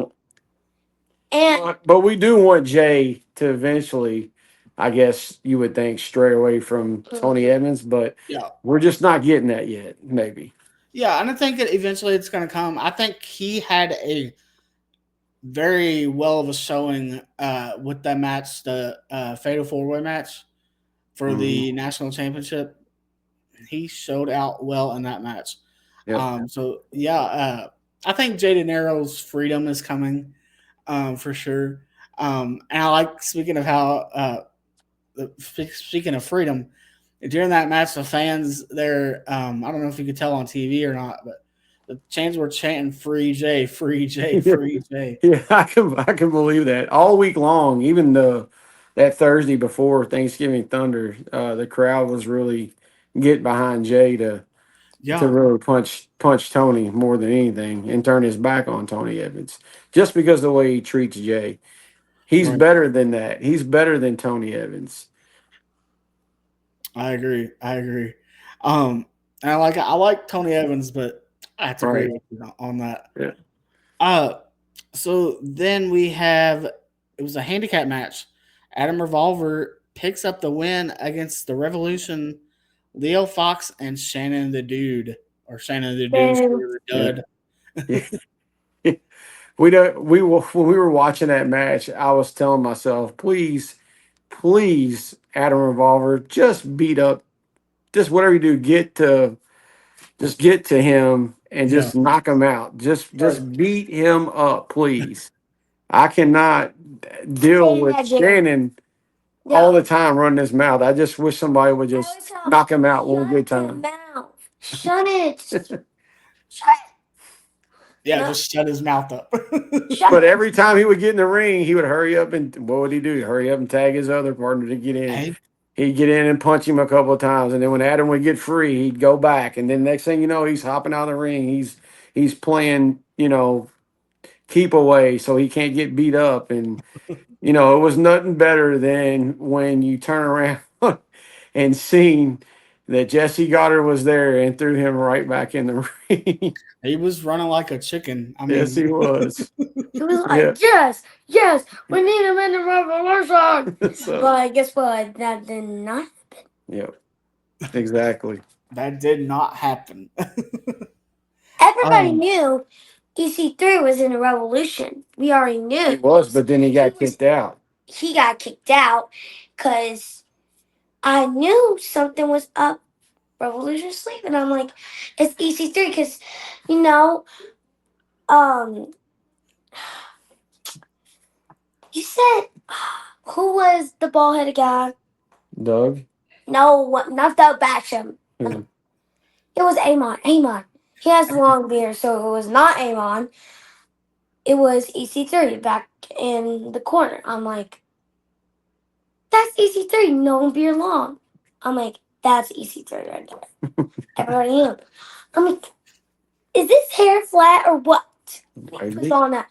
And But we do want Jay to eventually, I guess you would think, stray away from Tony Evans, but we're just not getting that yet, maybe. Yeah, and I think that eventually it's going to come. I think he had a very well of a showing with that match, the Fatal 4-Way match for the national championship. He showed out well in that match. Yep. I think Jay De Niro's freedom is coming for sure. And I like, speaking of how, speaking of freedom, during that match, the fans there, I don't know if you could tell on TV or not, but the chants were chanting "Free Jay, Free Jay, Free Jay." Yeah, I can believe that all week long. Even that Thursday before Thanksgiving Thunder, the crowd was really getting behind Jay to really punch Tony more than anything and turn his back on Tony Evans just because of the way he treats Jay. He's better than that. He's better than Tony Evans. I agree. And I like Tony Evans, but I have to agree with you on that. Yeah. So then it was a handicap match. Adam Revolver picks up the win against the Revolution, Leo Fox and Shannon the Dude, or Shannon the Dud. Yeah. When we were watching that match, I was telling myself, please, Adam Revolver, just beat up, just whatever you do, get to him and just knock him out. Just beat him up, please. I cannot deal with Shannon all the time running his mouth. I just wish somebody would just knock him out one good time. Shut it. Just shut his mouth up. But every time he would get in the ring, he would hurry up and what would he do? Hurry up and tag his other partner to get in. Hey. He'd get in and punch him a couple of times, and then when Adam would get free, he'd go back, and then next thing you know, he's hopping out of the ring. He's playing, keep away so he can't get beat up, and it was nothing better than when you turn around and seen that Jesse Goddard was there and threw him right back in the ring. He was running like a chicken. Yes, he was. He was like, yes, we need him in the revolution. But guess what? That did not happen. Yep, exactly. That did not happen. Everybody knew EC3 was in the revolution. We already knew. He was, but then he got kicked out. He got kicked out because I knew something was up. Revolution sleeping. I'm like, it's EC3 because, you said, who was the bald-headed guy? Doug? No, not Doug Basham. It was Amon. He has a long beard, so it was not Amon. It was EC3 back in the corner. I'm like, that's EC3, no beard long. I'm like, that's EC3 right there. Everybody knew. I'm like, is this hair flat or what? What's on that?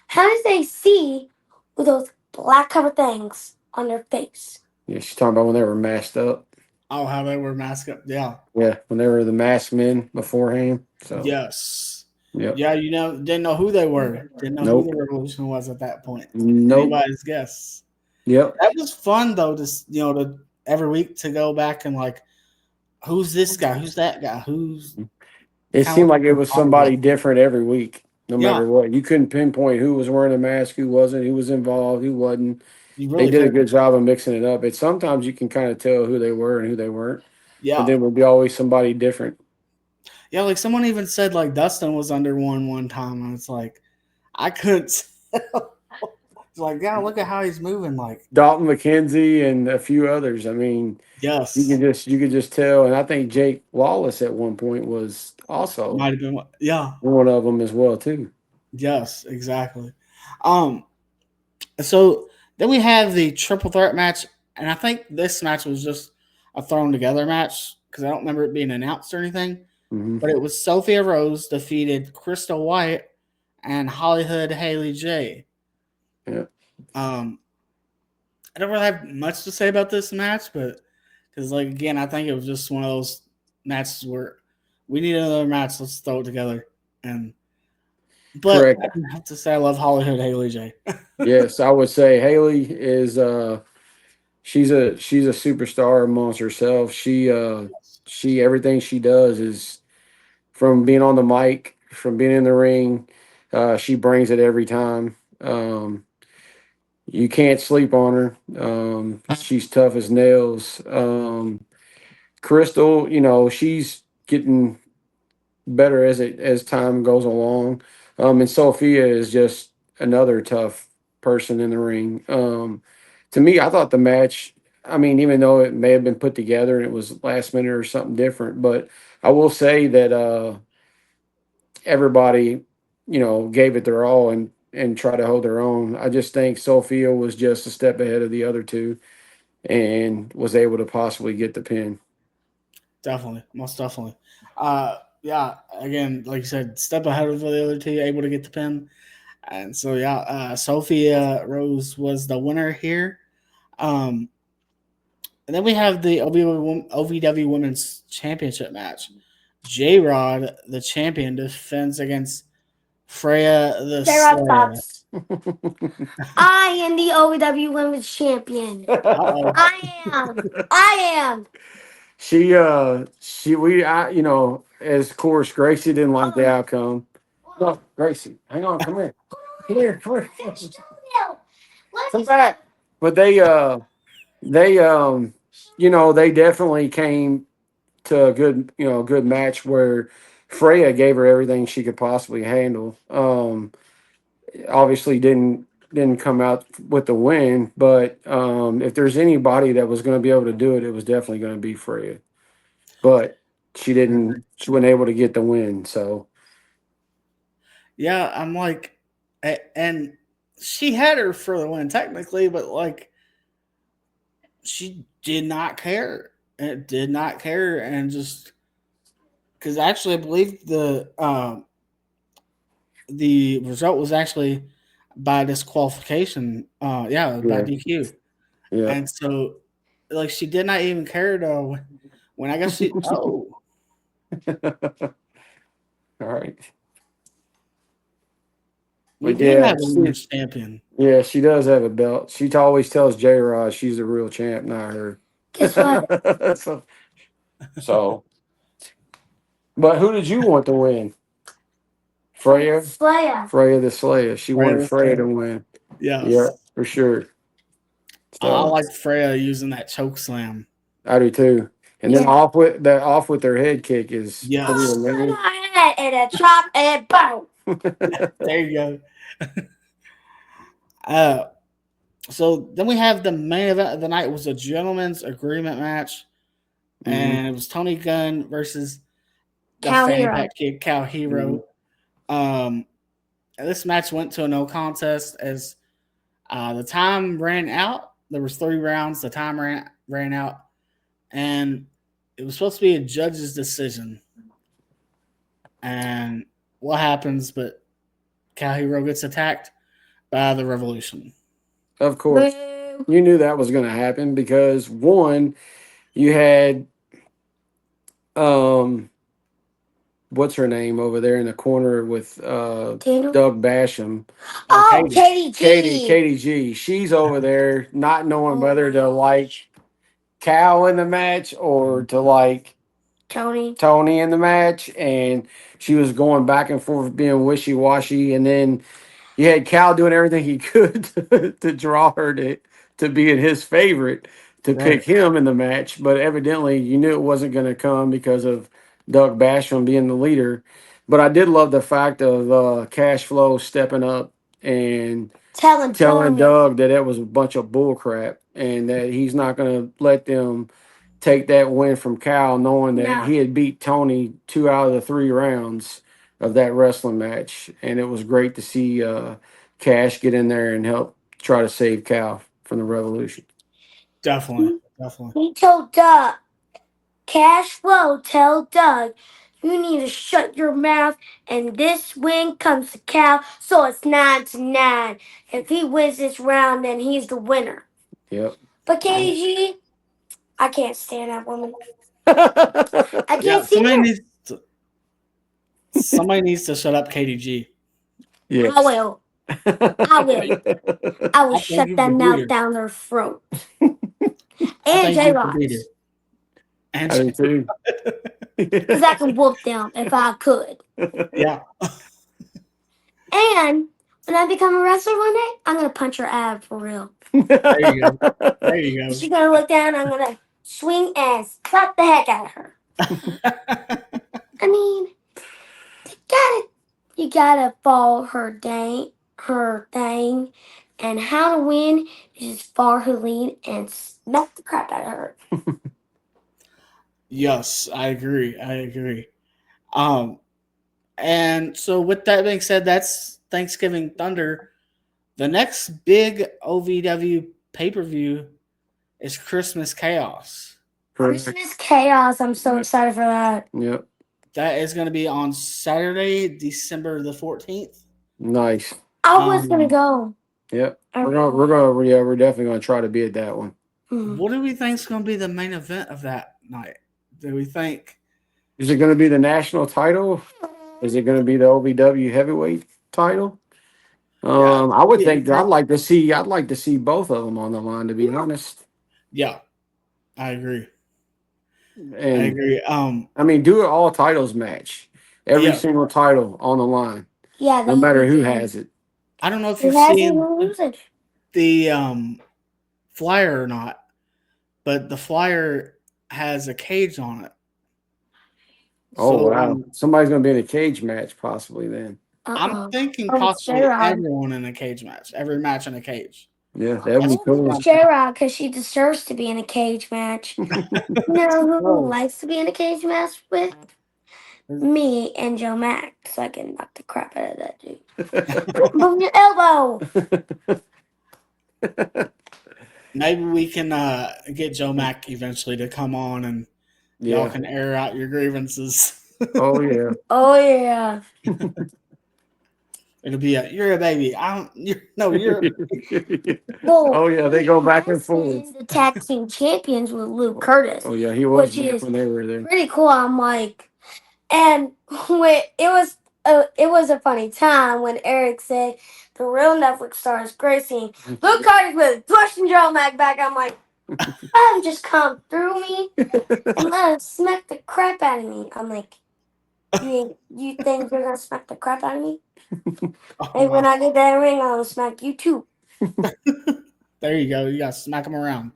How did they see with those black cover things on their face. Yeah, she's talking about when they were masked up. Oh, how they were masked up. Yeah. Yeah, when they were the masked men beforehand. So Yes. Yep. Yeah, didn't know who they were. Didn't know who Nope. the Revolution was at that point. Nope. Anybody's guess. Yep. That was fun though, to every week to go back and like, who's this guy? Who's that guy? Who's It seemed like it was somebody different every week, no matter what. You couldn't pinpoint who was wearing a mask, who wasn't, who was involved, who wasn't. They did a good job of mixing it up. Sometimes you can kind of tell who they were and who they weren't. Yeah. But there would be always somebody different. Yeah, like someone even said like Dustin was under one time, and it's like I couldn't tell. It's like, yeah, look at how he's moving. Like Dalton McKenzie and a few others. I mean, yes, you could just tell. And I think Jake Lawless at one point was also might have been one of them as well too. Yes, exactly. So then we have the triple threat match, and I think this match was just a thrown together match because I don't remember it being announced or anything. Mm-hmm. But it was Sophia Rose defeated Crystal White and Hollywood Haley J. Yeah. I don't really have much to say about this match, but because like again, I think it was just one of those matches where we need another match. Let's throw it together. But Correct. I have to say I love Hollywood Haley J. Yes, I would say Haley is she's a superstar amongst herself. She everything she does is from being on the mic, from being in the ring, she brings it every time. You can't sleep on her. She's tough as nails. Crystal, she's getting better as time goes along. And Sophia is just another tough person in the ring. To me, I thought the match, I mean, even though it may have been put together and it was last minute or something different, but I will say that everybody, gave it their all and tried to hold their own. I just think Sophia was just a step ahead of the other two and was able to possibly get the pin. Definitely, most definitely. Yeah, again, like you said, step ahead of the other two, able to get the pin. And so, Sophia Rose was the winner here. And then we have the OVW Women's Championship match. J-Rod, the champion, defends against Freya the J-Rod Slayer. sucks. I am the OVW Women's Champion. I am. As of course, Gracie didn't like the outcome. No, Gracie, hang on, come here. Come here. Come back. But they definitely came to a good match where Freya gave her everything she could possibly handle. Obviously didn't come out with the win, but if there's anybody that was going to be able to do it, it was definitely going to be Freya. But she wasn't able to get the win. So yeah, I'm like, and she had her for the win technically, but like she did not care. It did not care, and just because actually I believe the result was actually by disqualification. By DQ. Yeah. And so, like, she did not even care though. When I guess she All right. We But do have a women's champion. Yeah, she does have a belt. She always tells J-Rod she's the real champ, not her. Guess what? so, but who did you want to win? Freya? Freya the Slayer. She wanted Freya to win. Yes. Yeah, for sure. So, I like Freya using that choke slam. I do too. And then off with their head kick is and a chop and boom. There you go. So then we have the main event of the night. It was a gentleman's agreement match, and it was Tony Gunn versus the Fanny Pack Kid, Cal Hero. This match went to a no contest as the time ran out. There was 3 rounds. The time ran out, and it was supposed to be a judge's decision. And what happens? But Cal Hero gets attacked by the Revolution. Of course. You knew that was going to happen because one, you had what's her name over there in the corner with Doug Basham. Oh, Katie G. Katie G. She's over there not knowing whether to like Cal in the match or to like Tony in the match, and she was going back and forth being wishy-washy, and then you had Cal doing everything he could to draw her to be in his favorite to pick him in the match, but evidently you knew it wasn't going to come because of Doug Basham being the leader. But I did love the fact of Cash Flow stepping up and telling Doug that it was a bunch of bull crap and that he's not going to let them take that win from Cal, knowing that he had beat Tony 2 out of the 3 rounds of that wrestling match. And it was great to see Cash get in there and help try to save Cal from the Revolution. Definitely. He told Doug, Cash Flow, tell Doug, you need to shut your mouth, and this win comes to Cal, so it's 9-9. If he wins this round, then he's the winner. Yep. But Katie G, I can't stand that woman. I can't see her. Somebody needs to shut up Katie G. Yes. I will. I will shut that mouth down their throat. And J-Rods. I do too. Because I can whoop them if I could. Yeah. And when I become a wrestler one day, I'm going to punch her ab for real. There you go. She's going to look down, I'm going to swing and slap the heck out of her. I mean, you gotta follow her thing, and how to win is just follow her lead and smack the crap out of her. Yes, I agree. And so with that being said, that's Thanksgiving Thunder. The next big OVW pay-per-view is Christmas Chaos. Christmas Chaos, I'm so excited for that. Yep. That is going to be on Saturday, December the 14th. Nice. I was gonna go. Yep. We're definitely gonna try to be at that one. What do we think is going to be the main event of that night? Do we think? Is it going to be the national title? Is it going to be the OVW heavyweight title? I would think I'd like to see both of them on the line, to be honest. Yeah, I agree. And I agree. I mean, do an all titles match. Every single title on the line. Yeah. No matter who has it. I don't know if you've seen the flyer or not, but the flyer has a cage on it. Oh, so, wow. Somebody's going to be in a cage match possibly then. I'm thinking possibly everyone in a cage match. Every match in a cage. Yeah, that would be cool. J-Rod, because she deserves to be in a cage match. You know who likes to be in a cage match with? Me and Joe Mack, so I can knock the crap out of that dude. Move your elbow. Maybe we can get Joe Mack eventually to come on and y'all can air out your grievances. Oh yeah. Oh yeah. It'll be you're a baby. You're a baby. Well, oh yeah, they go back and forth. The tag team champions with Luke Curtis. Oh yeah, he was when they were there. Pretty cool. I'm like, and when it was a funny time when Eric said the real Netflix star is Gracie. Luke Curtis was pushing Joe Mack back. I'm like, let him just come through me and let him smack the crap out of me. I'm like, you think you're gonna smack the crap out of me? Hey, when I get that ring, I'll smack you too. There you go. You gotta smack him around.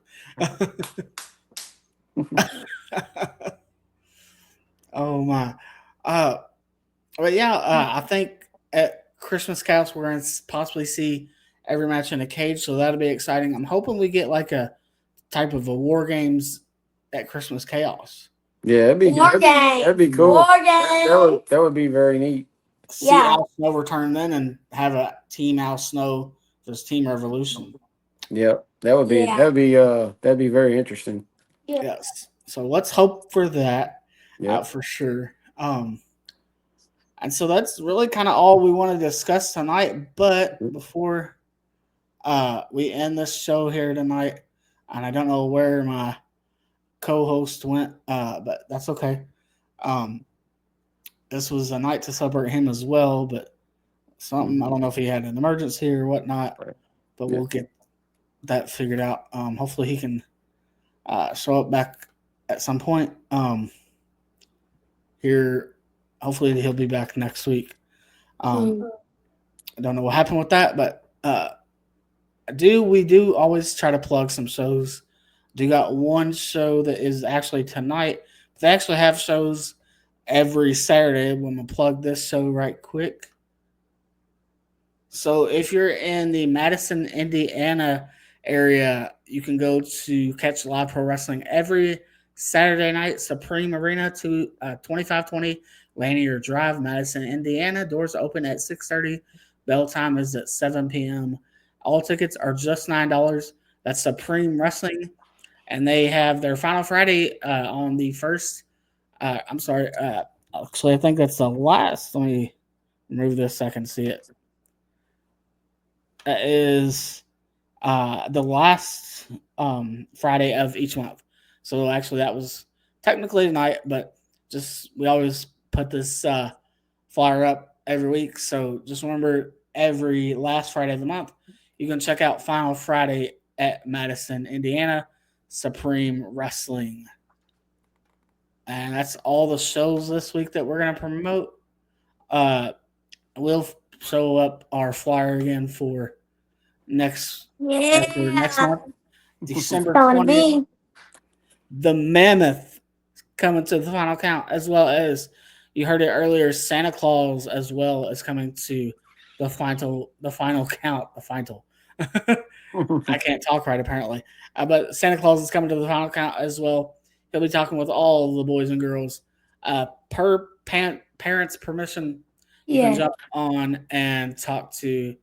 Oh my. But yeah, I think at Christmas Chaos we're going to possibly see every match in a cage, so that'll be exciting. I'm hoping we get like a type of a War Games at Christmas Chaos. Yeah, that'd be cool. War Games. That would be very neat. See Al Snow return then and have a Team Al Snow versus Team Revolution. Yep, that'd be very interesting. Yeah. Yes. So let's hope for that. Yeah, for sure. And so that's really kind of all we want to discuss tonight. But before we end this show here tonight, and I don't know where my co-host went, but that's okay. This was a night to celebrate him as well, but something, I don't know if he had an emergency or whatnot, but we'll get that figured out. Hopefully he can show up back at some point here. Hopefully he'll be back next week. I don't know what happened with that, but we do always try to plug some shows. Do got one show that is actually tonight. They actually have shows every Saturday. I'm going to plug this show right quick. So if you're in the Madison, Indiana area, you can go to catch live pro wrestling every Saturday night. Supreme Arena to 2520 Lanier Drive, Madison, Indiana. Doors open at 6:30. Bell time is at 7 p.m. All tickets are just $9. That's Supreme Wrestling. And they have their Final Friday on the first. Actually, I think that's the last. Let me remove this so I can see it. That is the last Friday of each month. So actually, that was technically tonight, but we always put this flyer up every week. So just remember, every last Friday of the month, you can check out Final Friday at Madison, Indiana, Supreme Wrestling. And that's all the shows this week that we're going to promote. We'll show up our flyer again for next month, December 20th. The Mammoth coming to the Final Count, as well as you heard it earlier, Santa Claus as well is coming to the final count. I can't talk right apparently, but Santa Claus is coming to the Final Count as well. He'll be talking with all of the boys and girls. Per parents' permission, you can jump on and talk to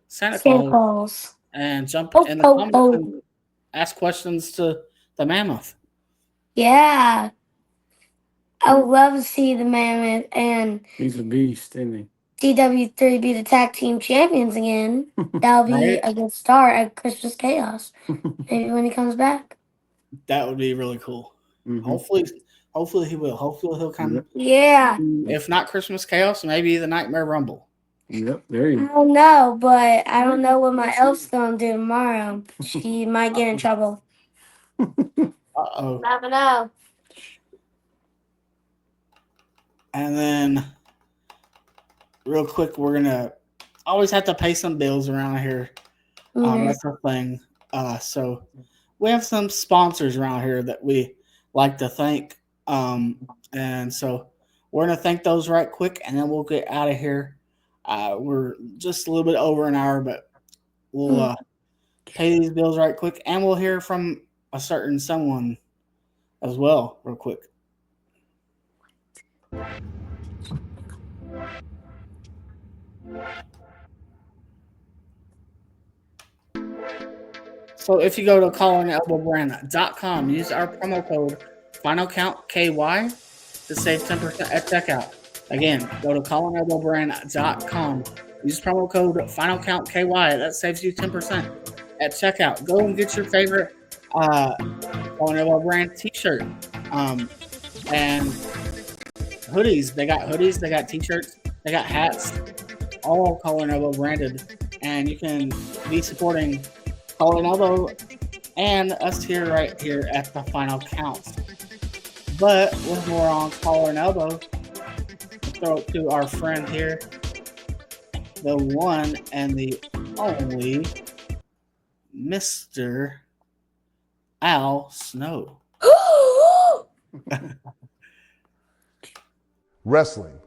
Santa Claus and jump in the comments and ask questions to the Mammoth. Yeah. I would love to see the Mammoth and he's a beast, isn't he? DW3 be the tag team champions again. That'll be a good start at Christmas Chaos. Maybe when he comes back. That would be really cool. Mm-hmm. Hopefully he will. Hopefully he'll come. Yeah. If not Christmas Chaos, maybe the Nightmare Rumble. Yep, there you go. I don't know, but I don't know what my elf's gonna do tomorrow. She might get in trouble. Uh-oh. Never know. And then, real quick, we're gonna always have to pay some bills around here. That's the thing. So we have some sponsors around here that we like to thank. And so we're gonna thank those right quick, and then we'll get out of here. We're just a little bit over an hour, but we'll pay these bills right quick, and we'll hear from a certain someone as well, real quick. So if you go to collarandelbowbrand.com, use our promo code FinalCountKY to save 10% at checkout. Again, go to collarandelbowbrand.com, use promo code FinalCountKY. That saves you 10% at checkout. Go and get your favorite Collar Elbow Brand t-shirt and hoodies. They got hoodies, they got t-shirts, they got hats, all Collar Elbow branded, and you can be supporting Collar Elbow and us here right here at the Final Count. But with more on Collar and Elbow, throw it to our friend here, the one and the only Mr. Al Snow. Wrestling.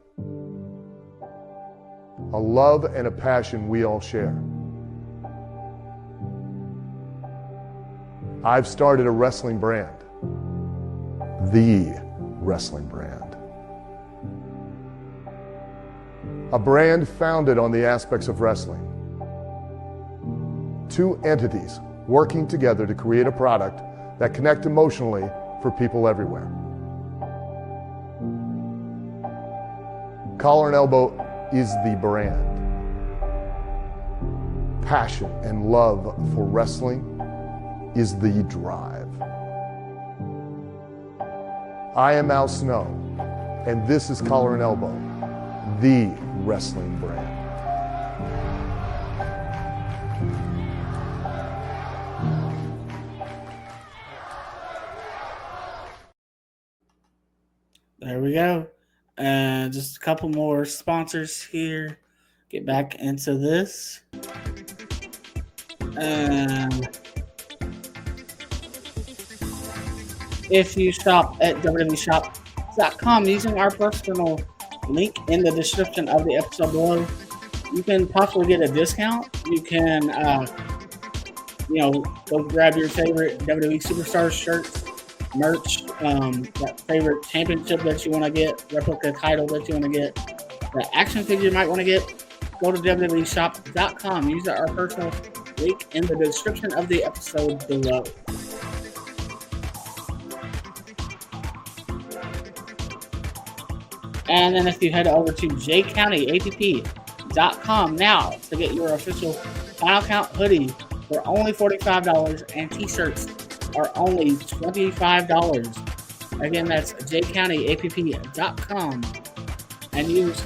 A love and a passion we all share. I've started a wrestling brand. The wrestling brand. A brand founded on the aspects of wrestling. Two entities working together to create a product that connect emotionally for people everywhere. Collar and Elbow is the brand. passion and love for wrestling is the drive. I am Al Snow, and this is Collar and Elbow, the wrestling brand. There we go. Just a couple more sponsors here. Get back into this. If you shop at www.shop.com using our personal link in the description of the episode below, you can possibly get a discount. You can, go grab your favorite WWE Superstars shirts, merch, that favorite championship that you want to get, replica title that you want to get, the action figure you might want to get. Go to www.shop.com. Use our personal link in the description of the episode below. And then if you head over to jcounty.app.com now to get your official Final Count hoodie for only $45 and t-shirts are only $25. Again, that's jcounty.app.com and use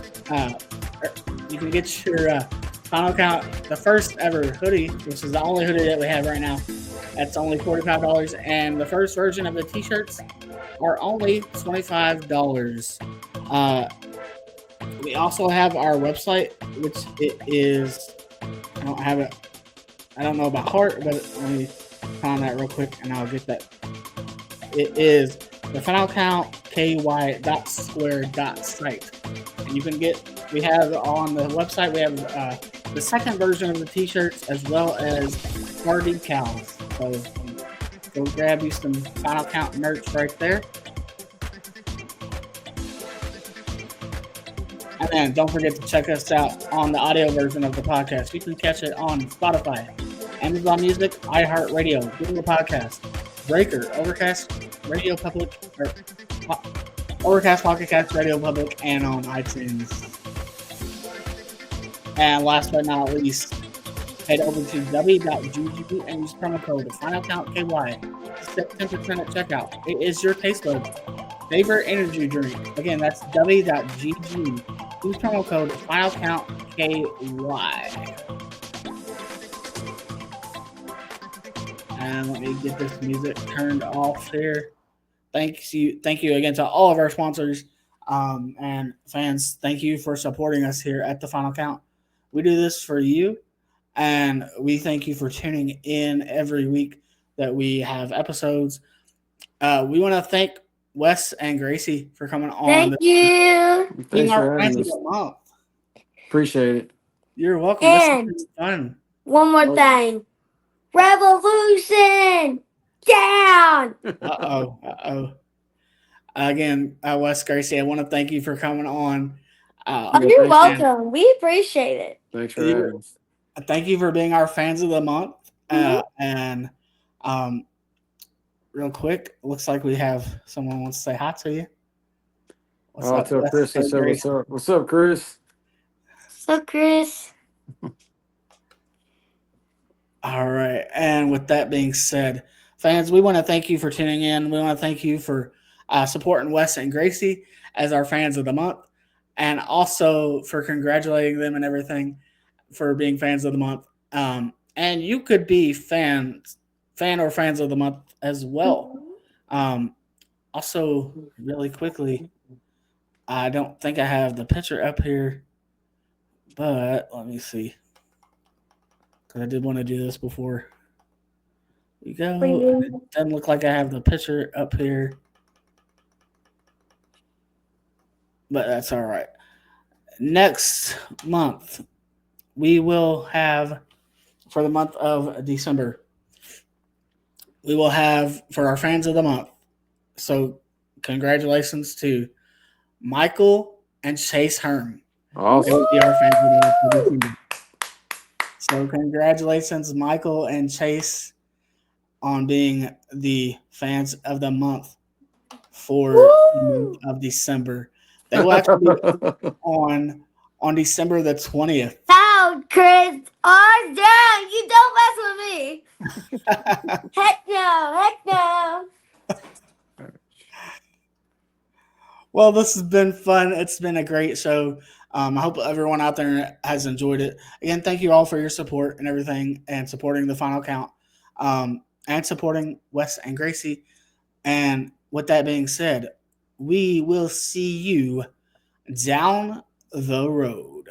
you can get your Final Count, the first ever hoodie, which is the only hoodie that we have right now. That's only $45, and the first version of the t-shirts are only $25. We also have our website, which it is, I don't have it, I don't know about heart, but let me find that real quick and I'll get that. It is the finalcountky.square.site. And you can we have on the website, we have the second version of the t-shirts as well as our decals. So go grab you some Final Count merch right there. And then don't forget to check us out on the audio version of the podcast. You can catch it on Spotify, Amazon Music, iHeartRadio, Google Podcast, Breaker, Overcast, Radio Public, Overcast, Pocket Cast, Radio Public, and on iTunes. And last but not least, head over to w.gg and use promo code FinalCountKY to get 10% at checkout. It is your taste bud favorite energy drink. Again, that's w.gg. Use promo code FinalCountKY. And let me get this music turned off here. Thank you again to all of our sponsors and fans. Thank you for supporting us here at the Final Count. We do this for you, and we thank you for tuning in every week that we have episodes. We want to thank Wes and Gracie for coming on. Thank you. Being our friends of the month. Appreciate it. You're welcome. And this is fun. One more thing. Revolution down. Uh-oh. Again, Wes, Gracie, I want to thank you for coming on. You're welcome. We appreciate it. Thanks for having us. Thank you for being our fans of the month. And real quick, looks like we have someone who wants to say hi to you. What's up, Chris? What's up, Chris? What's up, Chris? All right. And with that being said, fans, we want to thank you for tuning in. We want to thank you for supporting Wes and Gracie as our fans of the month, and also for congratulating them and everything for being fans of the month. And you could be fan or fans of the month as well. Also, really quickly, I don't think I have the picture up here, but let me see. Because I did want to do this before we go. It doesn't look like I have the picture up here, but that's all right. Next month, we will have, for the month of December, we will have for our fans of the month. So congratulations to Michael and Chase Herm. Awesome. They will be our fans of the month. So congratulations, Michael and Chase, on being the fans of the month for the month of December. They will actually be on December the 20th. down, Chris. Arms down. You don't mess with me. Heck no. Heck no. Well, this has been fun. It's been a great show. I hope everyone out there has enjoyed it. Again, thank you all for your support and everything, and supporting the Final Count, and supporting Wes and Gracie. And with that being said, we will see you down the road.